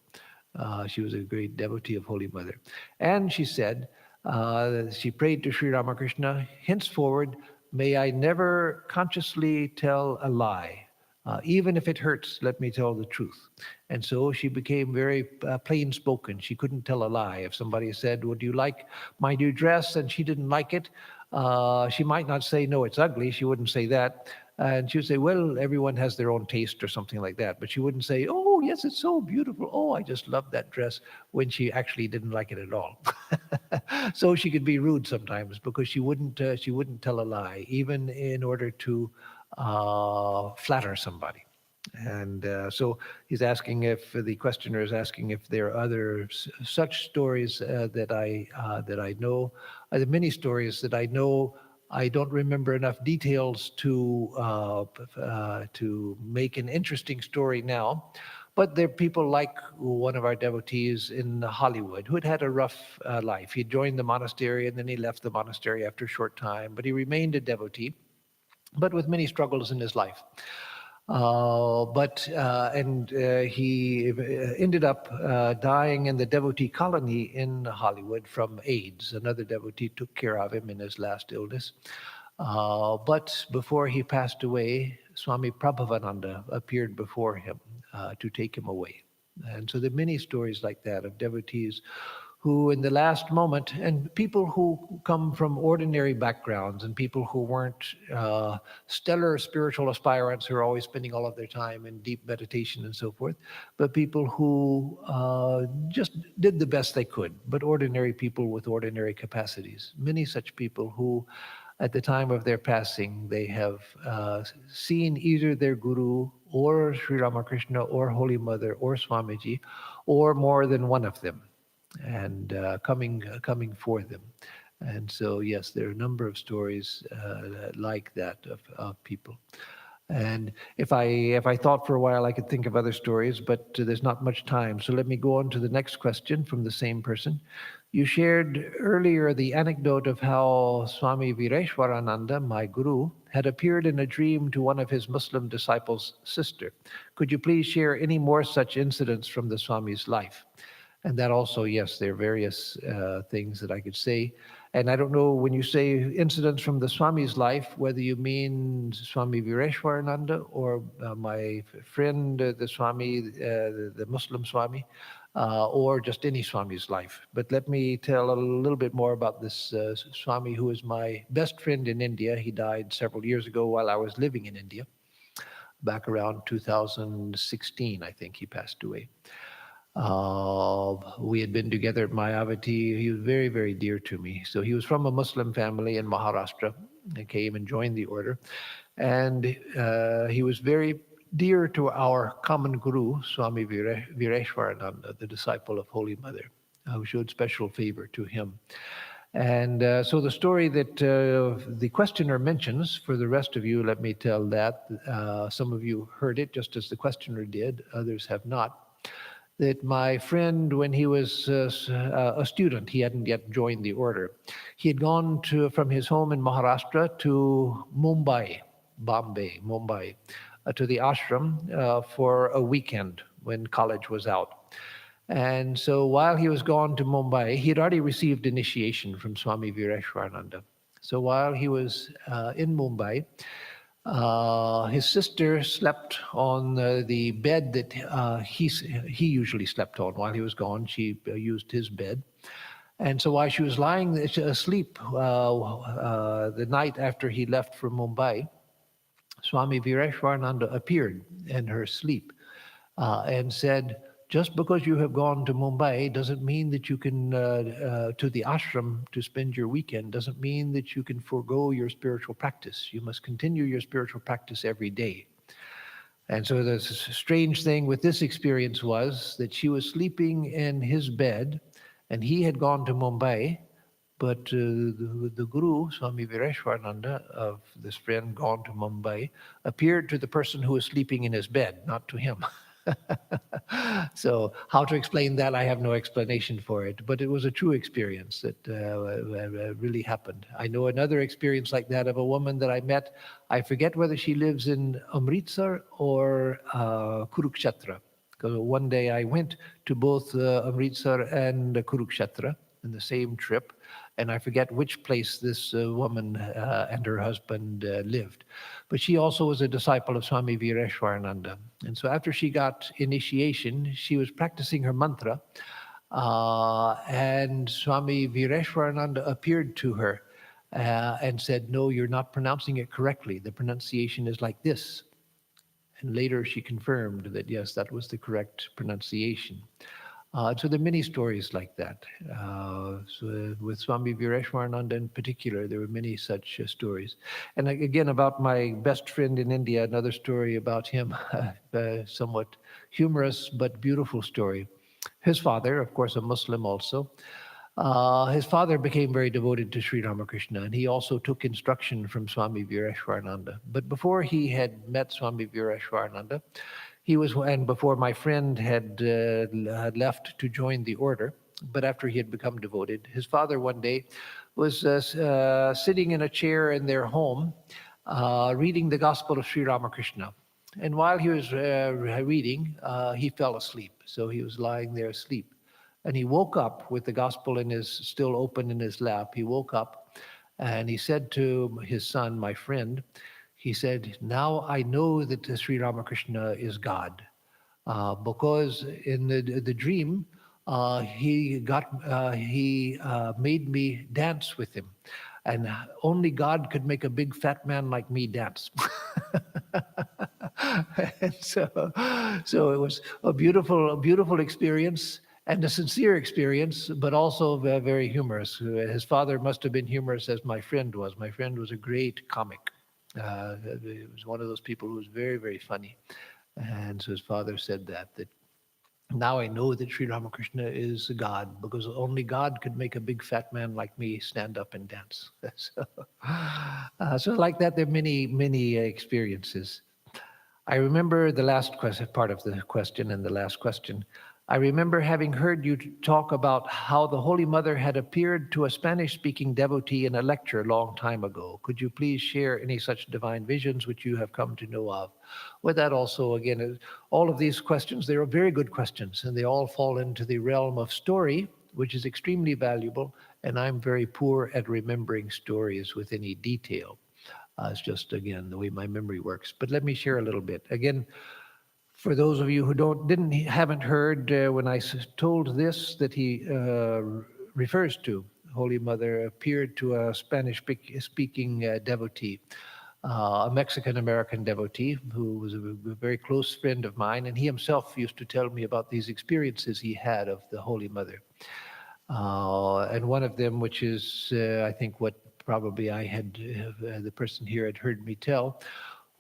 She was a great devotee of Holy Mother. And she said, she prayed to Sri Ramakrishna, henceforward, may I never consciously tell a lie. Even if it hurts, let me tell the truth. And so she became very plain spoken. She couldn't tell a lie. If somebody said, would you like my new dress? And she didn't like it, she might not say, no, it's ugly. She wouldn't say that. And she would say, well, everyone has their own taste or something like that. But she wouldn't say, oh, yes, it's so beautiful. Oh, I just love that dress, when she actually didn't like it at all. So she could be rude sometimes because she wouldn't tell a lie, even in order to flatter somebody. And so the questioner is asking if there are other such stories that I know. The many stories that I know, I don't remember enough details to make an interesting story now. But there are people like one of our devotees in Hollywood who had a rough life. He joined the monastery and then he left the monastery after a short time, but he remained a devotee, but with many struggles in his life. He ended up dying in the devotee colony in Hollywood from AIDS. Another devotee took care of him in his last illness. But before he passed away, Swami Prabhavananda appeared before him to take him away. And so there are many stories like that of devotees who in the last moment, and people who come from ordinary backgrounds and people who weren't stellar spiritual aspirants who are always spending all of their time in deep meditation and so forth, but people who just did the best they could, but ordinary people with ordinary capacities. Many such people who, at the time of their passing, they have seen either their Guru or Sri Ramakrishna or Holy Mother or Swamiji, or more than one of them, and coming for them. And so, yes, there are a number of stories like that of people. And if I thought for a while, I could think of other stories, but there's not much time. So let me go on to the next question from the same person. You shared earlier the anecdote of how Swami Vireshwarananda, my guru, had appeared in a dream to one of his Muslim disciples' sister. Could you please share any more such incidents from the Swami's life? And that also, yes, there are various things that I could say. And I don't know, when you say incidents from the Swami's life, whether you mean Swami Vireshwarananda or my friend, the Swami, the Muslim Swami, or just any Swami's life. But let me tell a little bit more about this Swami, who is my best friend in India. He died several years ago while I was living in India. Back around 2016, I think he passed away. We had been together at Mayavati. He was very, very dear to me. So he was from a Muslim family in Maharashtra and came and joined the order. And he was very dear to our common guru, Swami Vireshwarananda, the disciple of Holy Mother, who showed special favor to him. And so the story that the questioner mentions, for the rest of you, let me tell that. Some of you heard it just as the questioner did, others have not. That my friend, when he was a student, he hadn't yet joined the order. He had gone from his home in Maharashtra to Mumbai, to the ashram for a weekend when college was out. And so while he was gone to Mumbai, he had already received initiation from Swami Vireshwarananda. So while he was in Mumbai, his sister slept on the bed that he usually slept on while he was gone. She used his bed. And so while she was lying asleep the night after he left for Mumbai, Swami Vireshwarananda appeared in her sleep and said, just because you have gone to Mumbai doesn't mean that you can, to the ashram to spend your weekend, doesn't mean that you can forego your spiritual practice. You must continue your spiritual practice every day. And so the strange thing with this experience was that she was sleeping in his bed and he had gone to Mumbai, but the guru, Swami Vireshwarananda, of this friend gone to Mumbai, appeared to the person who was sleeping in his bed, not to him. So how to explain that, I have no explanation for it, but it was a true experience that really happened. I know another experience like that of a woman that I met. I forget whether she lives in Amritsar or Kurukshetra. Because one day I went to both Amritsar and Kurukshetra in the same trip, and I forget which place this woman and her husband lived. But she also was a disciple of Swami Vireshwarananda. And so after she got initiation, she was practicing her mantra, and Swami Vireshwarananda appeared to her and said, "No, you're not pronouncing it correctly. The pronunciation is like this." And later she confirmed that, yes, that was the correct pronunciation. So there are many stories like that. So with Swami Vireshwarananda in particular, there were many such stories. And again, about my best friend in India, another story about him, somewhat humorous but beautiful story. His father, of course, a Muslim also, his father became very devoted to Sri Ramakrishna, and he also took instruction from Swami Vireshwarananda. But before he had met Swami Vireshwarananda, and before my friend had left to join the order, but after he had become devoted, his father one day was sitting in a chair in their home, reading the Gospel of Sri Ramakrishna. And while he was reading, he fell asleep. So he was lying there asleep. And he woke up with the gospel still open in his lap. He woke up and he said to his son, my friend, he said, "Now I know that Sri Ramakrishna is God." Because in the dream, he made me dance with him. And only God could make a big fat man like me dance. And so it was a beautiful experience and a sincere experience, but also very humorous. His father must have been humorous as my friend was. My friend was a great comic. He was one of those people who was very, very funny. And so his father said that now I know that Sri Ramakrishna is God, because only God could make a big fat man like me stand up and dance. So like that, there are many experiences. I remember the last part of the question and the last question. I remember having heard you talk about how the Holy Mother had appeared to a Spanish-speaking devotee in a lecture a long time ago. Could you please share any such divine visions which you have come to know of? With that also, again, all of these questions, they are very good questions, and they all fall into the realm of story, which is extremely valuable, and I'm very poor at remembering stories with any detail. It's just, again, the way my memory works. But let me share a little bit. Again, for those of you who haven't heard, when I told this, that he refers to Holy Mother appeared to a Spanish-speaking devotee, a Mexican-American devotee who was a very close friend of mine, and he himself used to tell me about these experiences he had of the Holy Mother. And one of them, which is, I think, what probably the person here had heard me tell,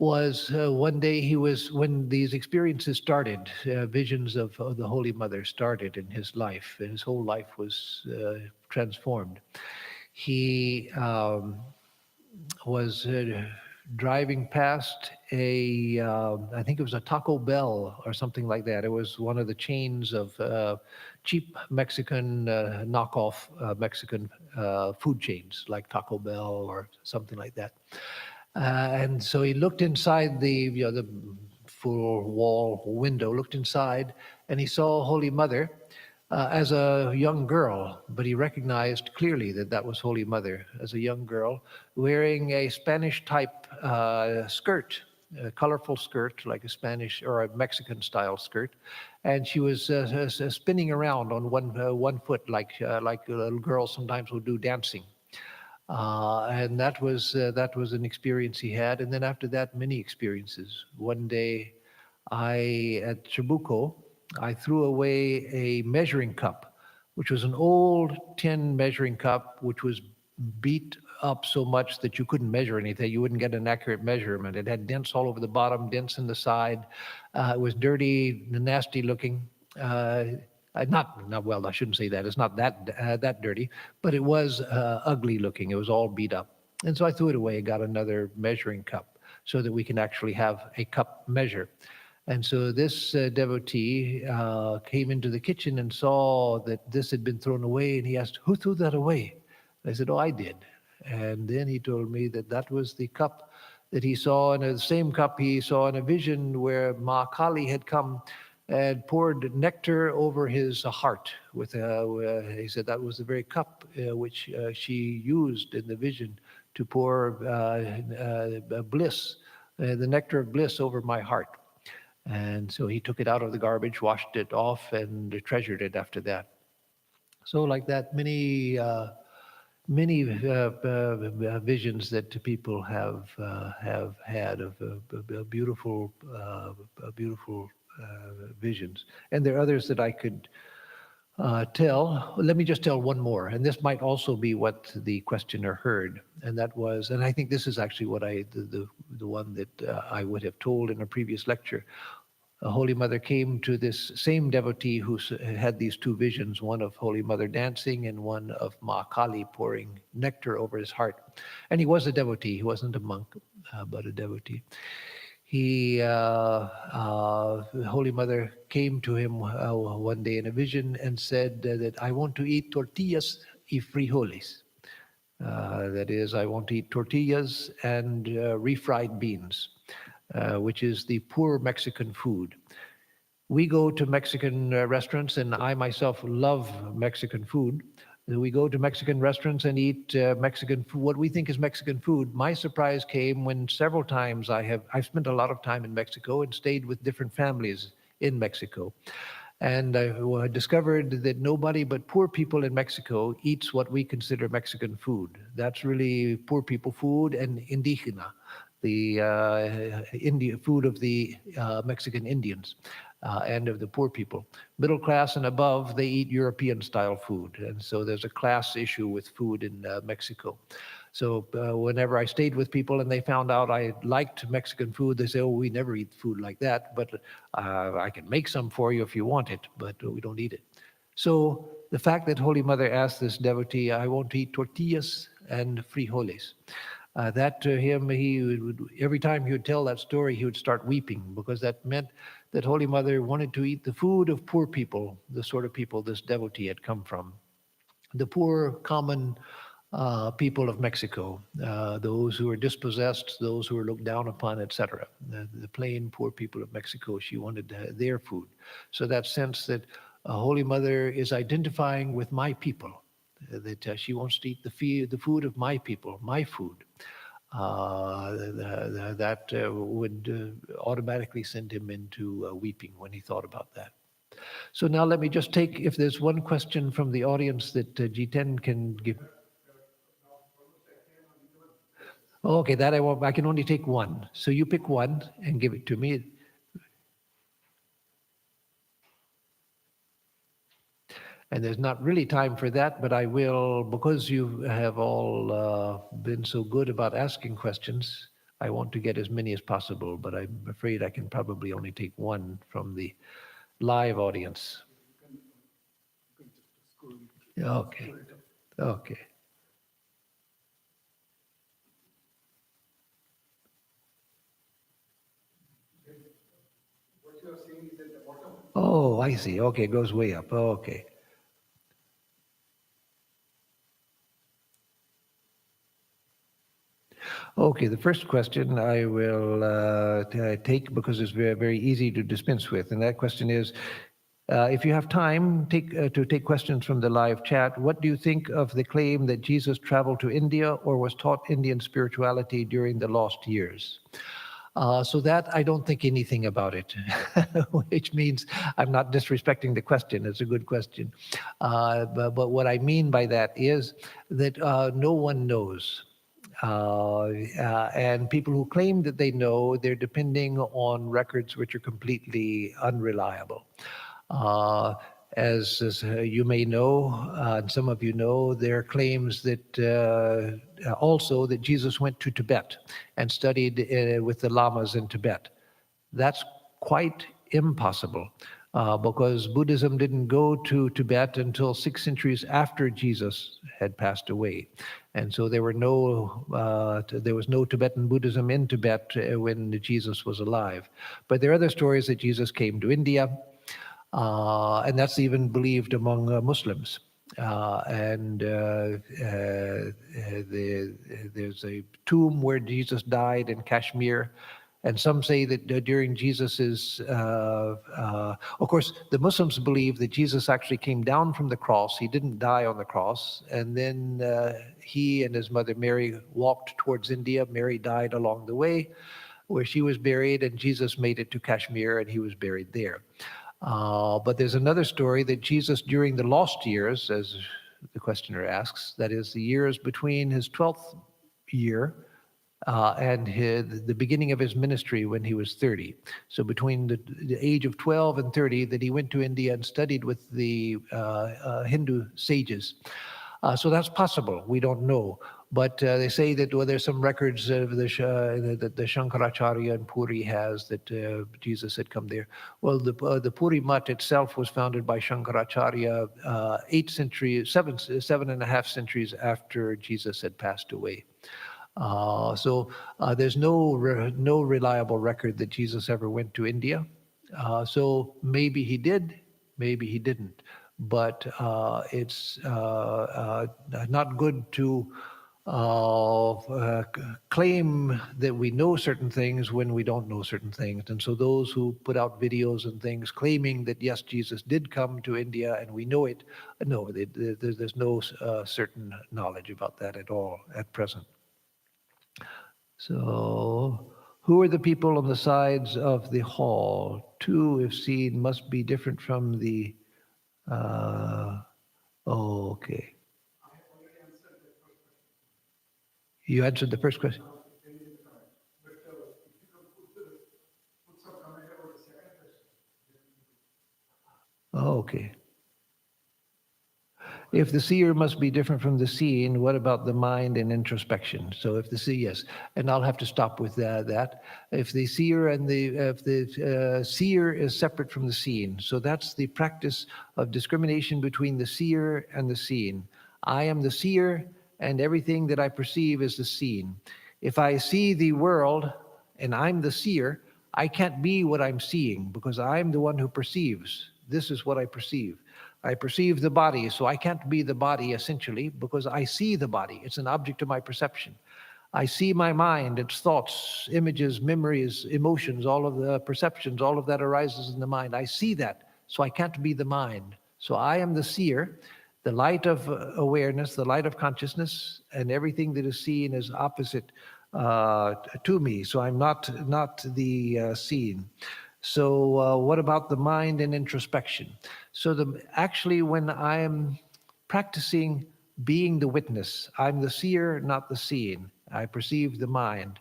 was one day when these experiences started, visions of the Holy Mother started in his life, and his whole life was transformed. He was driving past I think it was a Taco Bell or something like that. It was one of the chains of cheap Mexican knockoff Mexican food chains like Taco Bell or something like that. And so he looked inside the full wall window, looked inside, and he saw Holy Mother as a young girl, but he recognized clearly that that was Holy Mother as a young girl wearing a Spanish type skirt, a colorful skirt like a Spanish or a Mexican style skirt, and she was spinning around on one foot like little girls sometimes will do dancing. And that was an experience he had. And then after that, many experiences. One day, at Trabuco, I threw away a measuring cup, which was an old tin measuring cup, which was beat up so much that you couldn't measure anything. You wouldn't get an accurate measurement. It had dents all over the bottom, dents in the side. It was dirty, nasty looking. Not well. I shouldn't say that. It's not that dirty, but it was ugly looking. It was all beat up, and so I threw it away and got another measuring cup so that we can actually have a cup measure. And so this devotee came into the kitchen and saw that this had been thrown away, and he asked, "Who threw that away?" I said, "Oh, I did." And then he told me that that was the cup that he saw, in the same cup he saw in a vision where Ma Kali had come and poured nectar over his heart. He said that was the very cup which she used in the vision to pour bliss, the nectar of bliss over my heart. And so he took it out of the garbage, washed it off, and treasured it after that. So like that, many many visions that people have had of beautiful beautiful visions, and there are others that I could tell. Let me just tell one more, and this might also be what the questioner heard, and that was, and I think this is actually what the one that I would have told in a previous lecture. A Holy Mother came to this same devotee who had these two visions, one of Holy Mother dancing and one of Ma Kali pouring nectar over his heart. And he was a devotee. He wasn't a monk, but a devotee. Holy Mother came to him one day in a vision and said that I want to eat tortillas y frijoles. That is, I want to eat tortillas and refried beans, which is the poor Mexican food. We go to Mexican restaurants, and I myself love Mexican food. We go to Mexican restaurants and eat Mexican food, what we think is Mexican food. My surprise came when several times I've spent a lot of time in Mexico and stayed with different families in Mexico. And I discovered that nobody but poor people in Mexico eats what we consider Mexican food. That's really poor people food and indigena, the food of the Mexican Indians and of the poor people. Middle class and above, they eat European style food. And so there's a class issue with food in Mexico. So whenever I stayed with people and they found out I liked Mexican food, they say, oh, we never eat food like that, but I can make some for you if you want it, but we don't eat it. So the fact that Holy Mother asked this devotee, I want to eat tortillas and frijoles, that to him, every time he would tell that story, he would start weeping, because that meant that Holy Mother wanted to eat the food of poor people, the sort of people this devotee had come from. The poor, common people of Mexico, those who are dispossessed, those who are looked down upon, etc. The plain, poor people of Mexico, she wanted their food. So that sense that Holy Mother is identifying with my people, that she wants to eat the food of my people, my food. That would automatically send him into weeping when he thought about that. So now let me just take, if there's one question from the audience that G10 can give. Oh, okay, that I can only take one. So you pick one and give it to me. And there's not really time for that, but I will, because you have all been so good about asking questions, I want to get as many as possible, but I'm afraid I can probably only take one from the live audience. Okay. Okay. Oh, I see. Okay, it goes way up. Okay. Okay, the first question I will take because it's very, very easy to dispense with. And that question is, if you have time to take questions from the live chat, what do you think of the claim that Jesus traveled to India or was taught Indian spirituality during the lost years? So that I don't think anything about it, which means I'm not disrespecting the question. It's a good question. But what I mean by that is that no one knows. And people who claim that they know, they're depending on records which are completely unreliable. As you may know, and some of you know, there are claims that also that Jesus went to Tibet and studied with the lamas in Tibet. That's quite impossible because Buddhism didn't go to Tibet until 6 centuries after Jesus had passed away. And so there was no Tibetan Buddhism in Tibet when Jesus was alive. But there are other stories that Jesus came to India, and that's even believed among Muslims. There's a tomb where Jesus died in Kashmir. And some say that during Jesus's, of course, the Muslims believe that Jesus actually came down from the cross. He didn't die on the cross. And then he and his mother Mary walked towards India. Mary died along the way where she was buried, and Jesus made it to Kashmir and he was buried there. But there's another story that Jesus, during the lost years, as the questioner asks. That is, the years between his 12th year and the beginning of his ministry when he was 30. So between the age of 12 and 30, that he went to India and studied with the Hindu sages. So that's possible. We don't know. But they say that there's some records that the Shankaracharya in Puri has that Jesus had come there. Well, the Puri Mutt itself was founded by Shankaracharya 7.5 centuries after Jesus had passed away. So there's no reliable record that Jesus ever went to India. So maybe he did, maybe he didn't. But it's not good to claim that we know certain things when we don't know certain things. And so those who put out videos and things claiming that, yes, Jesus did come to India and we know it, no, there's no certain knowledge about that at all at present. So, who are the people on the sides of the hall? Two, if seen, must be different from the. Okay. You answered the first question. Okay. If the seer must be different from the seen, what about the mind and introspection? So if the seer, yes, and I'll have to stop with that. If the seer seer is separate from the seen, so that's the practice of discrimination between the seer and the seen. I am the seer, and everything that I perceive is the seen. If I see the world and I'm the seer, I can't be what I'm seeing because I'm the one who perceives. This is what I perceive. I perceive the body, so I can't be the body essentially because I see the body. It's an object of my perception. I see my mind, its thoughts, images, memories, emotions, all of the perceptions, all of that arises in the mind. I see that, so I can't be the mind. So I am the seer, the light of awareness, the light of consciousness, and everything that is seen is opposite to me. So I'm not the seen. So what about the mind and introspection? So actually when I'm practicing being the witness, I'm the seer, not the seen. I perceive the mind.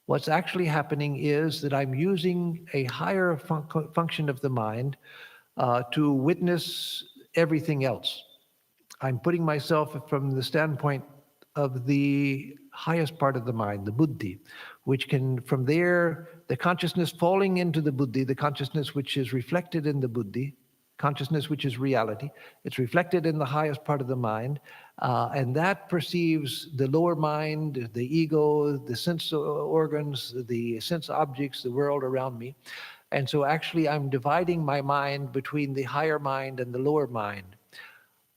What's actually happening is that I'm using a higher function of the mind to witness everything else. I'm putting myself from the standpoint of the highest part of the mind, the buddhi, which can, from there, the consciousness falling into the buddhi, the consciousness which is reflected in the buddhi, consciousness which is reality, it's reflected in the highest part of the mind, and that perceives the lower mind, the ego, the sense organs, the sense objects, the world around me. And so actually I'm dividing my mind between the higher mind and the lower mind.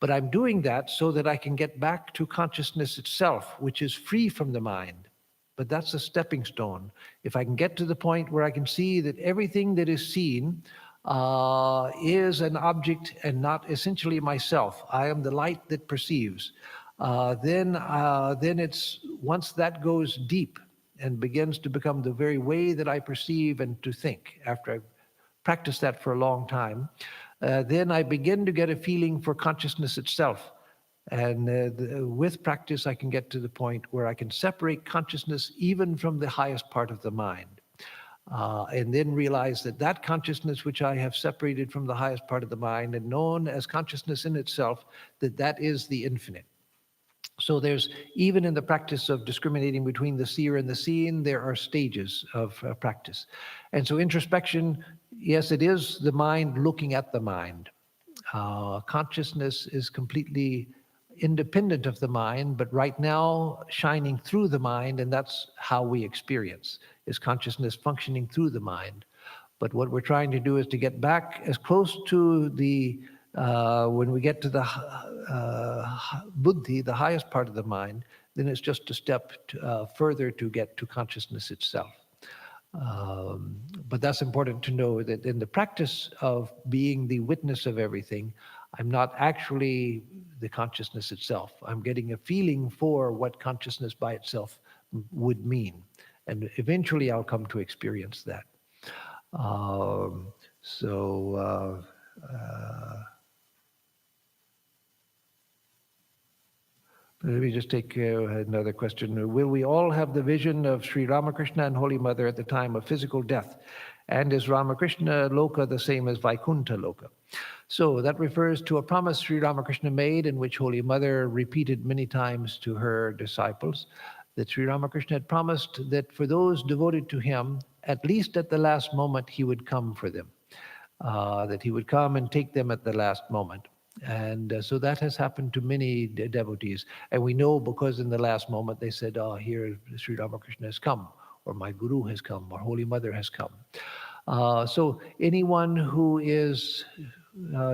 But I'm doing that so that I can get back to consciousness itself, which is free from the mind. But that's a stepping stone. If I can get to the point where I can see that everything that is seen is an object and not essentially myself, I am the light that perceives, then it's, once that goes deep and begins to become the very way that I perceive and to think, after I've practiced that for a long time, then I begin to get a feeling for consciousness itself. And with practice, I can get to the point where I can separate consciousness even from the highest part of the mind. And then realize that that consciousness which I have separated from the highest part of the mind and known as consciousness in itself, that is the infinite. So there's, even in the practice of discriminating between the seer and the seen, there are stages of practice. And so introspection, yes, it is the mind looking at the mind. Consciousness is completely independent of the mind, but right now shining through the mind, and that's how we experience, is consciousness functioning through the mind. But what we're trying to do is to get back as close to the, when we get to the buddhi, the highest part of the mind, then it's just a step further to get to consciousness itself. But that's important to know, that in the practice of being the witness of everything, I'm not actually the consciousness itself. I'm getting a feeling for what consciousness by itself would mean. And eventually I'll come to experience that. Let me just take another question. Will we all have the vision of Sri Ramakrishna and Holy Mother at the time of physical death? And is Ramakrishna Loka the same as Vaikuntha Loka? So that refers to a promise Sri Ramakrishna made, in which Holy Mother repeated many times to her disciples, that Sri Ramakrishna had promised that for those devoted to him, at least at the last moment, he would come for them, that he would come and take them at the last moment. And so that has happened to many devotees. And we know because in the last moment they said, oh, here Sri Ramakrishna has come, or my Guru has come, or Holy Mother has come. So anyone who is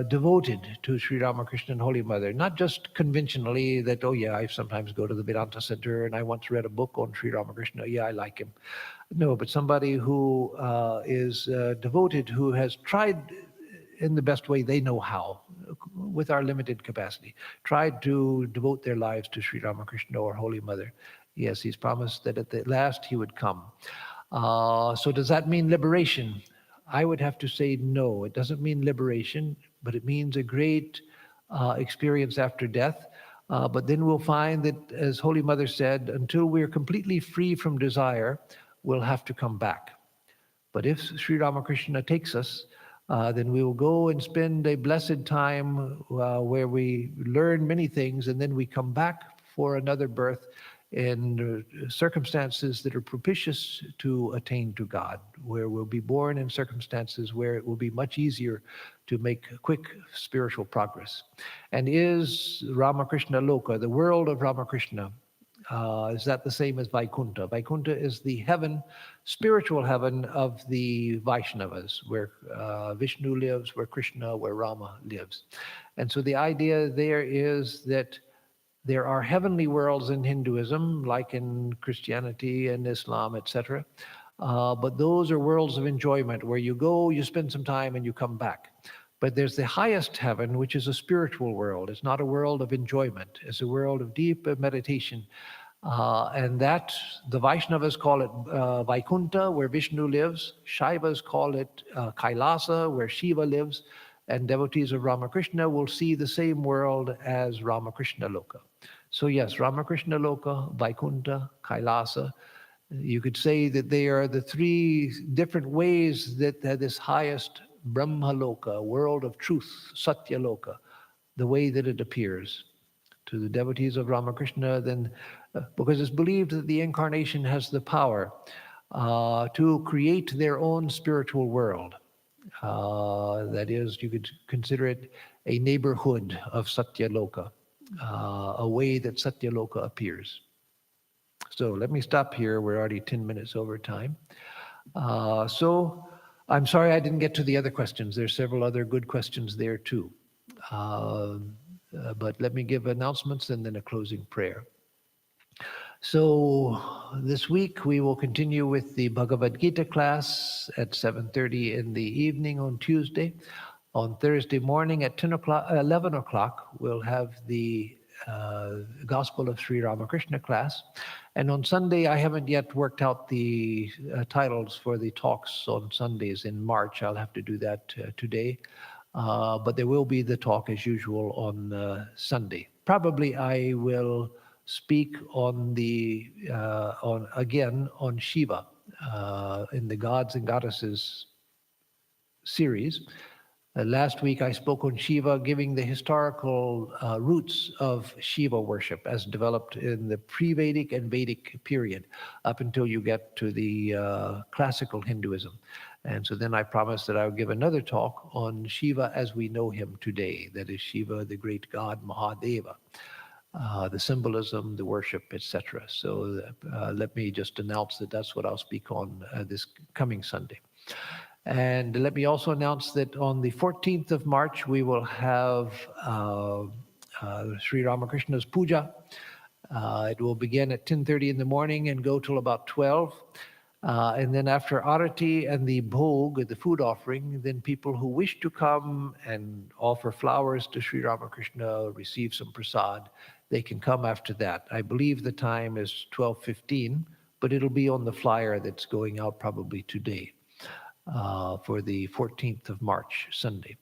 devoted to Sri Ramakrishna and Holy Mother, not just conventionally that, oh yeah, I sometimes go to the Vedanta Center and I once read a book on Sri Ramakrishna, yeah, I like him. No, but somebody who is devoted, who has tried in the best way they know how, with our limited capacity, tried to devote their lives to Sri Ramakrishna or Holy Mother. Yes, he's promised that at the last he would come. So does that mean liberation? I would have to say no. It doesn't mean liberation, but it means a great experience after death. But then we'll find that, as Holy Mother said, until we're completely free from desire, we'll have to come back. But if Sri Ramakrishna takes us, then we will go and spend a blessed time where we learn many things, and then we come back for another birth in circumstances that are propitious to attain to God, where we'll be born in circumstances where it will be much easier to make quick spiritual progress. And is Ramakrishna Loka, the world of Ramakrishna, is that the same as Vaikuntha? Vaikuntha is the heaven, spiritual heaven of the Vaishnavas, where Vishnu lives, where Krishna, where Rama lives. And so the idea there is that there are heavenly worlds in Hinduism, like in Christianity and Islam, etc. But those are worlds of enjoyment where you go, you spend some time, and you come back. But there's the highest heaven, which is a spiritual world. It's not a world of enjoyment. It's a world of deep meditation. And that, the Vaishnavas call it Vaikuntha, where Vishnu lives. Shaivas call it Kailasa, where Shiva lives. And devotees of Ramakrishna will see the same world as Ramakrishna Loka. So yes, Ramakrishna Loka, Vaikuntha, Kailasa. You could say that they are the three different ways that this highest Brahma Loka, world of truth, Satya Loka, the way that it appears to the devotees of Ramakrishna, then because it's believed that the incarnation has the power to create their own spiritual world. That is, you could consider it a neighborhood of Satya Loka, a way that Satya Loka appears. So let me stop here. We're already 10 minutes over time. So I'm sorry I didn't get to the other questions. There's several other good questions there too. But let me give announcements and then a closing prayer. So this week we will continue with the Bhagavad Gita class at 7:30 in the evening on Tuesday. On Thursday morning at 11 o'clock, we'll have the Gospel of Sri Ramakrishna class. And on Sunday, I haven't yet worked out the titles for the talks on Sundays in March. I'll have to do that today. But there will be the talk as usual on Sunday. Probably I will speak on on Shiva in the Gods and Goddesses series. Last week I spoke on Shiva, giving the historical roots of Shiva worship as developed in the pre-Vedic and Vedic period up until you get to the classical Hinduism. And so then I promised that I would give another talk on Shiva as we know him today. That is Shiva, the great god Mahadeva. The symbolism, the worship, etc. So let me just announce that that's what I'll speak on this coming Sunday. And let me also announce that on the 14th of March, we will have Sri Ramakrishna's puja. It will begin at 10:30 in the morning and go till about 12. And then after Arati and the Bhog, the food offering, then people who wish to come and offer flowers to Sri Ramakrishna, receive some prasad, they can come after that. I believe the time is 12:15, but it'll be on the flyer that's going out probably today for the 14th of March, Sunday.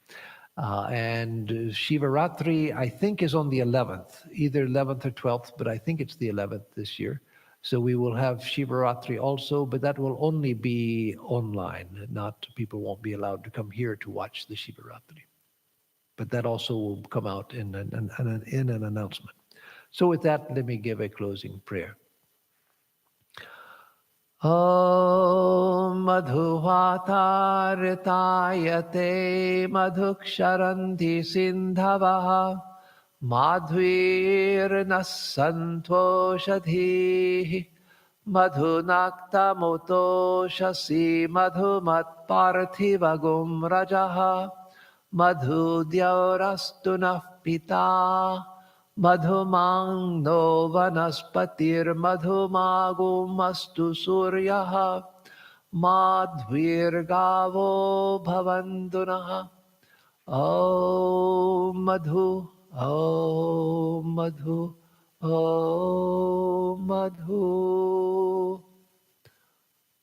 And Shivaratri, I think, is on the 11th, either 11th or 12th, but I think it's the 11th this year. So we will have Shivaratri also, but that will only be online. Not people won't be allowed to come here to watch the Shivaratri. But that also will come out in an announcement. So with that, let me give a closing prayer. Om madhuvatartayate madhuksharanti sindhavaha madhvirnasantoshadhihi madhunaktamutoshasi madhumatparthivagum rajaha madhudyaurastu nah pita madhumangno vanaspatir madhumagumastu suryaha madhvirgavo bhavantunaha. Om Madhu, Om Madhu, Om Madhu.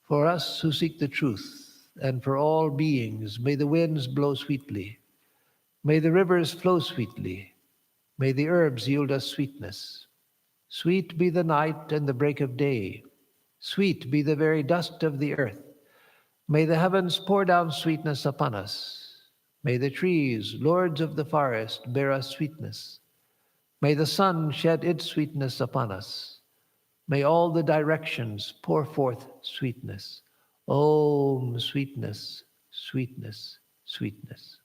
For us who seek the truth, and for all beings, may the winds blow sweetly, may the rivers flow sweetly, may the herbs yield us sweetness. Sweet be the night and the break of day, sweet be the very dust of the earth. May the heavens pour down sweetness upon us. May the trees, lords of the forest, bear us sweetness. May the sun shed its sweetness upon us. May all the directions pour forth sweetness. Om, sweetness, sweetness, sweetness.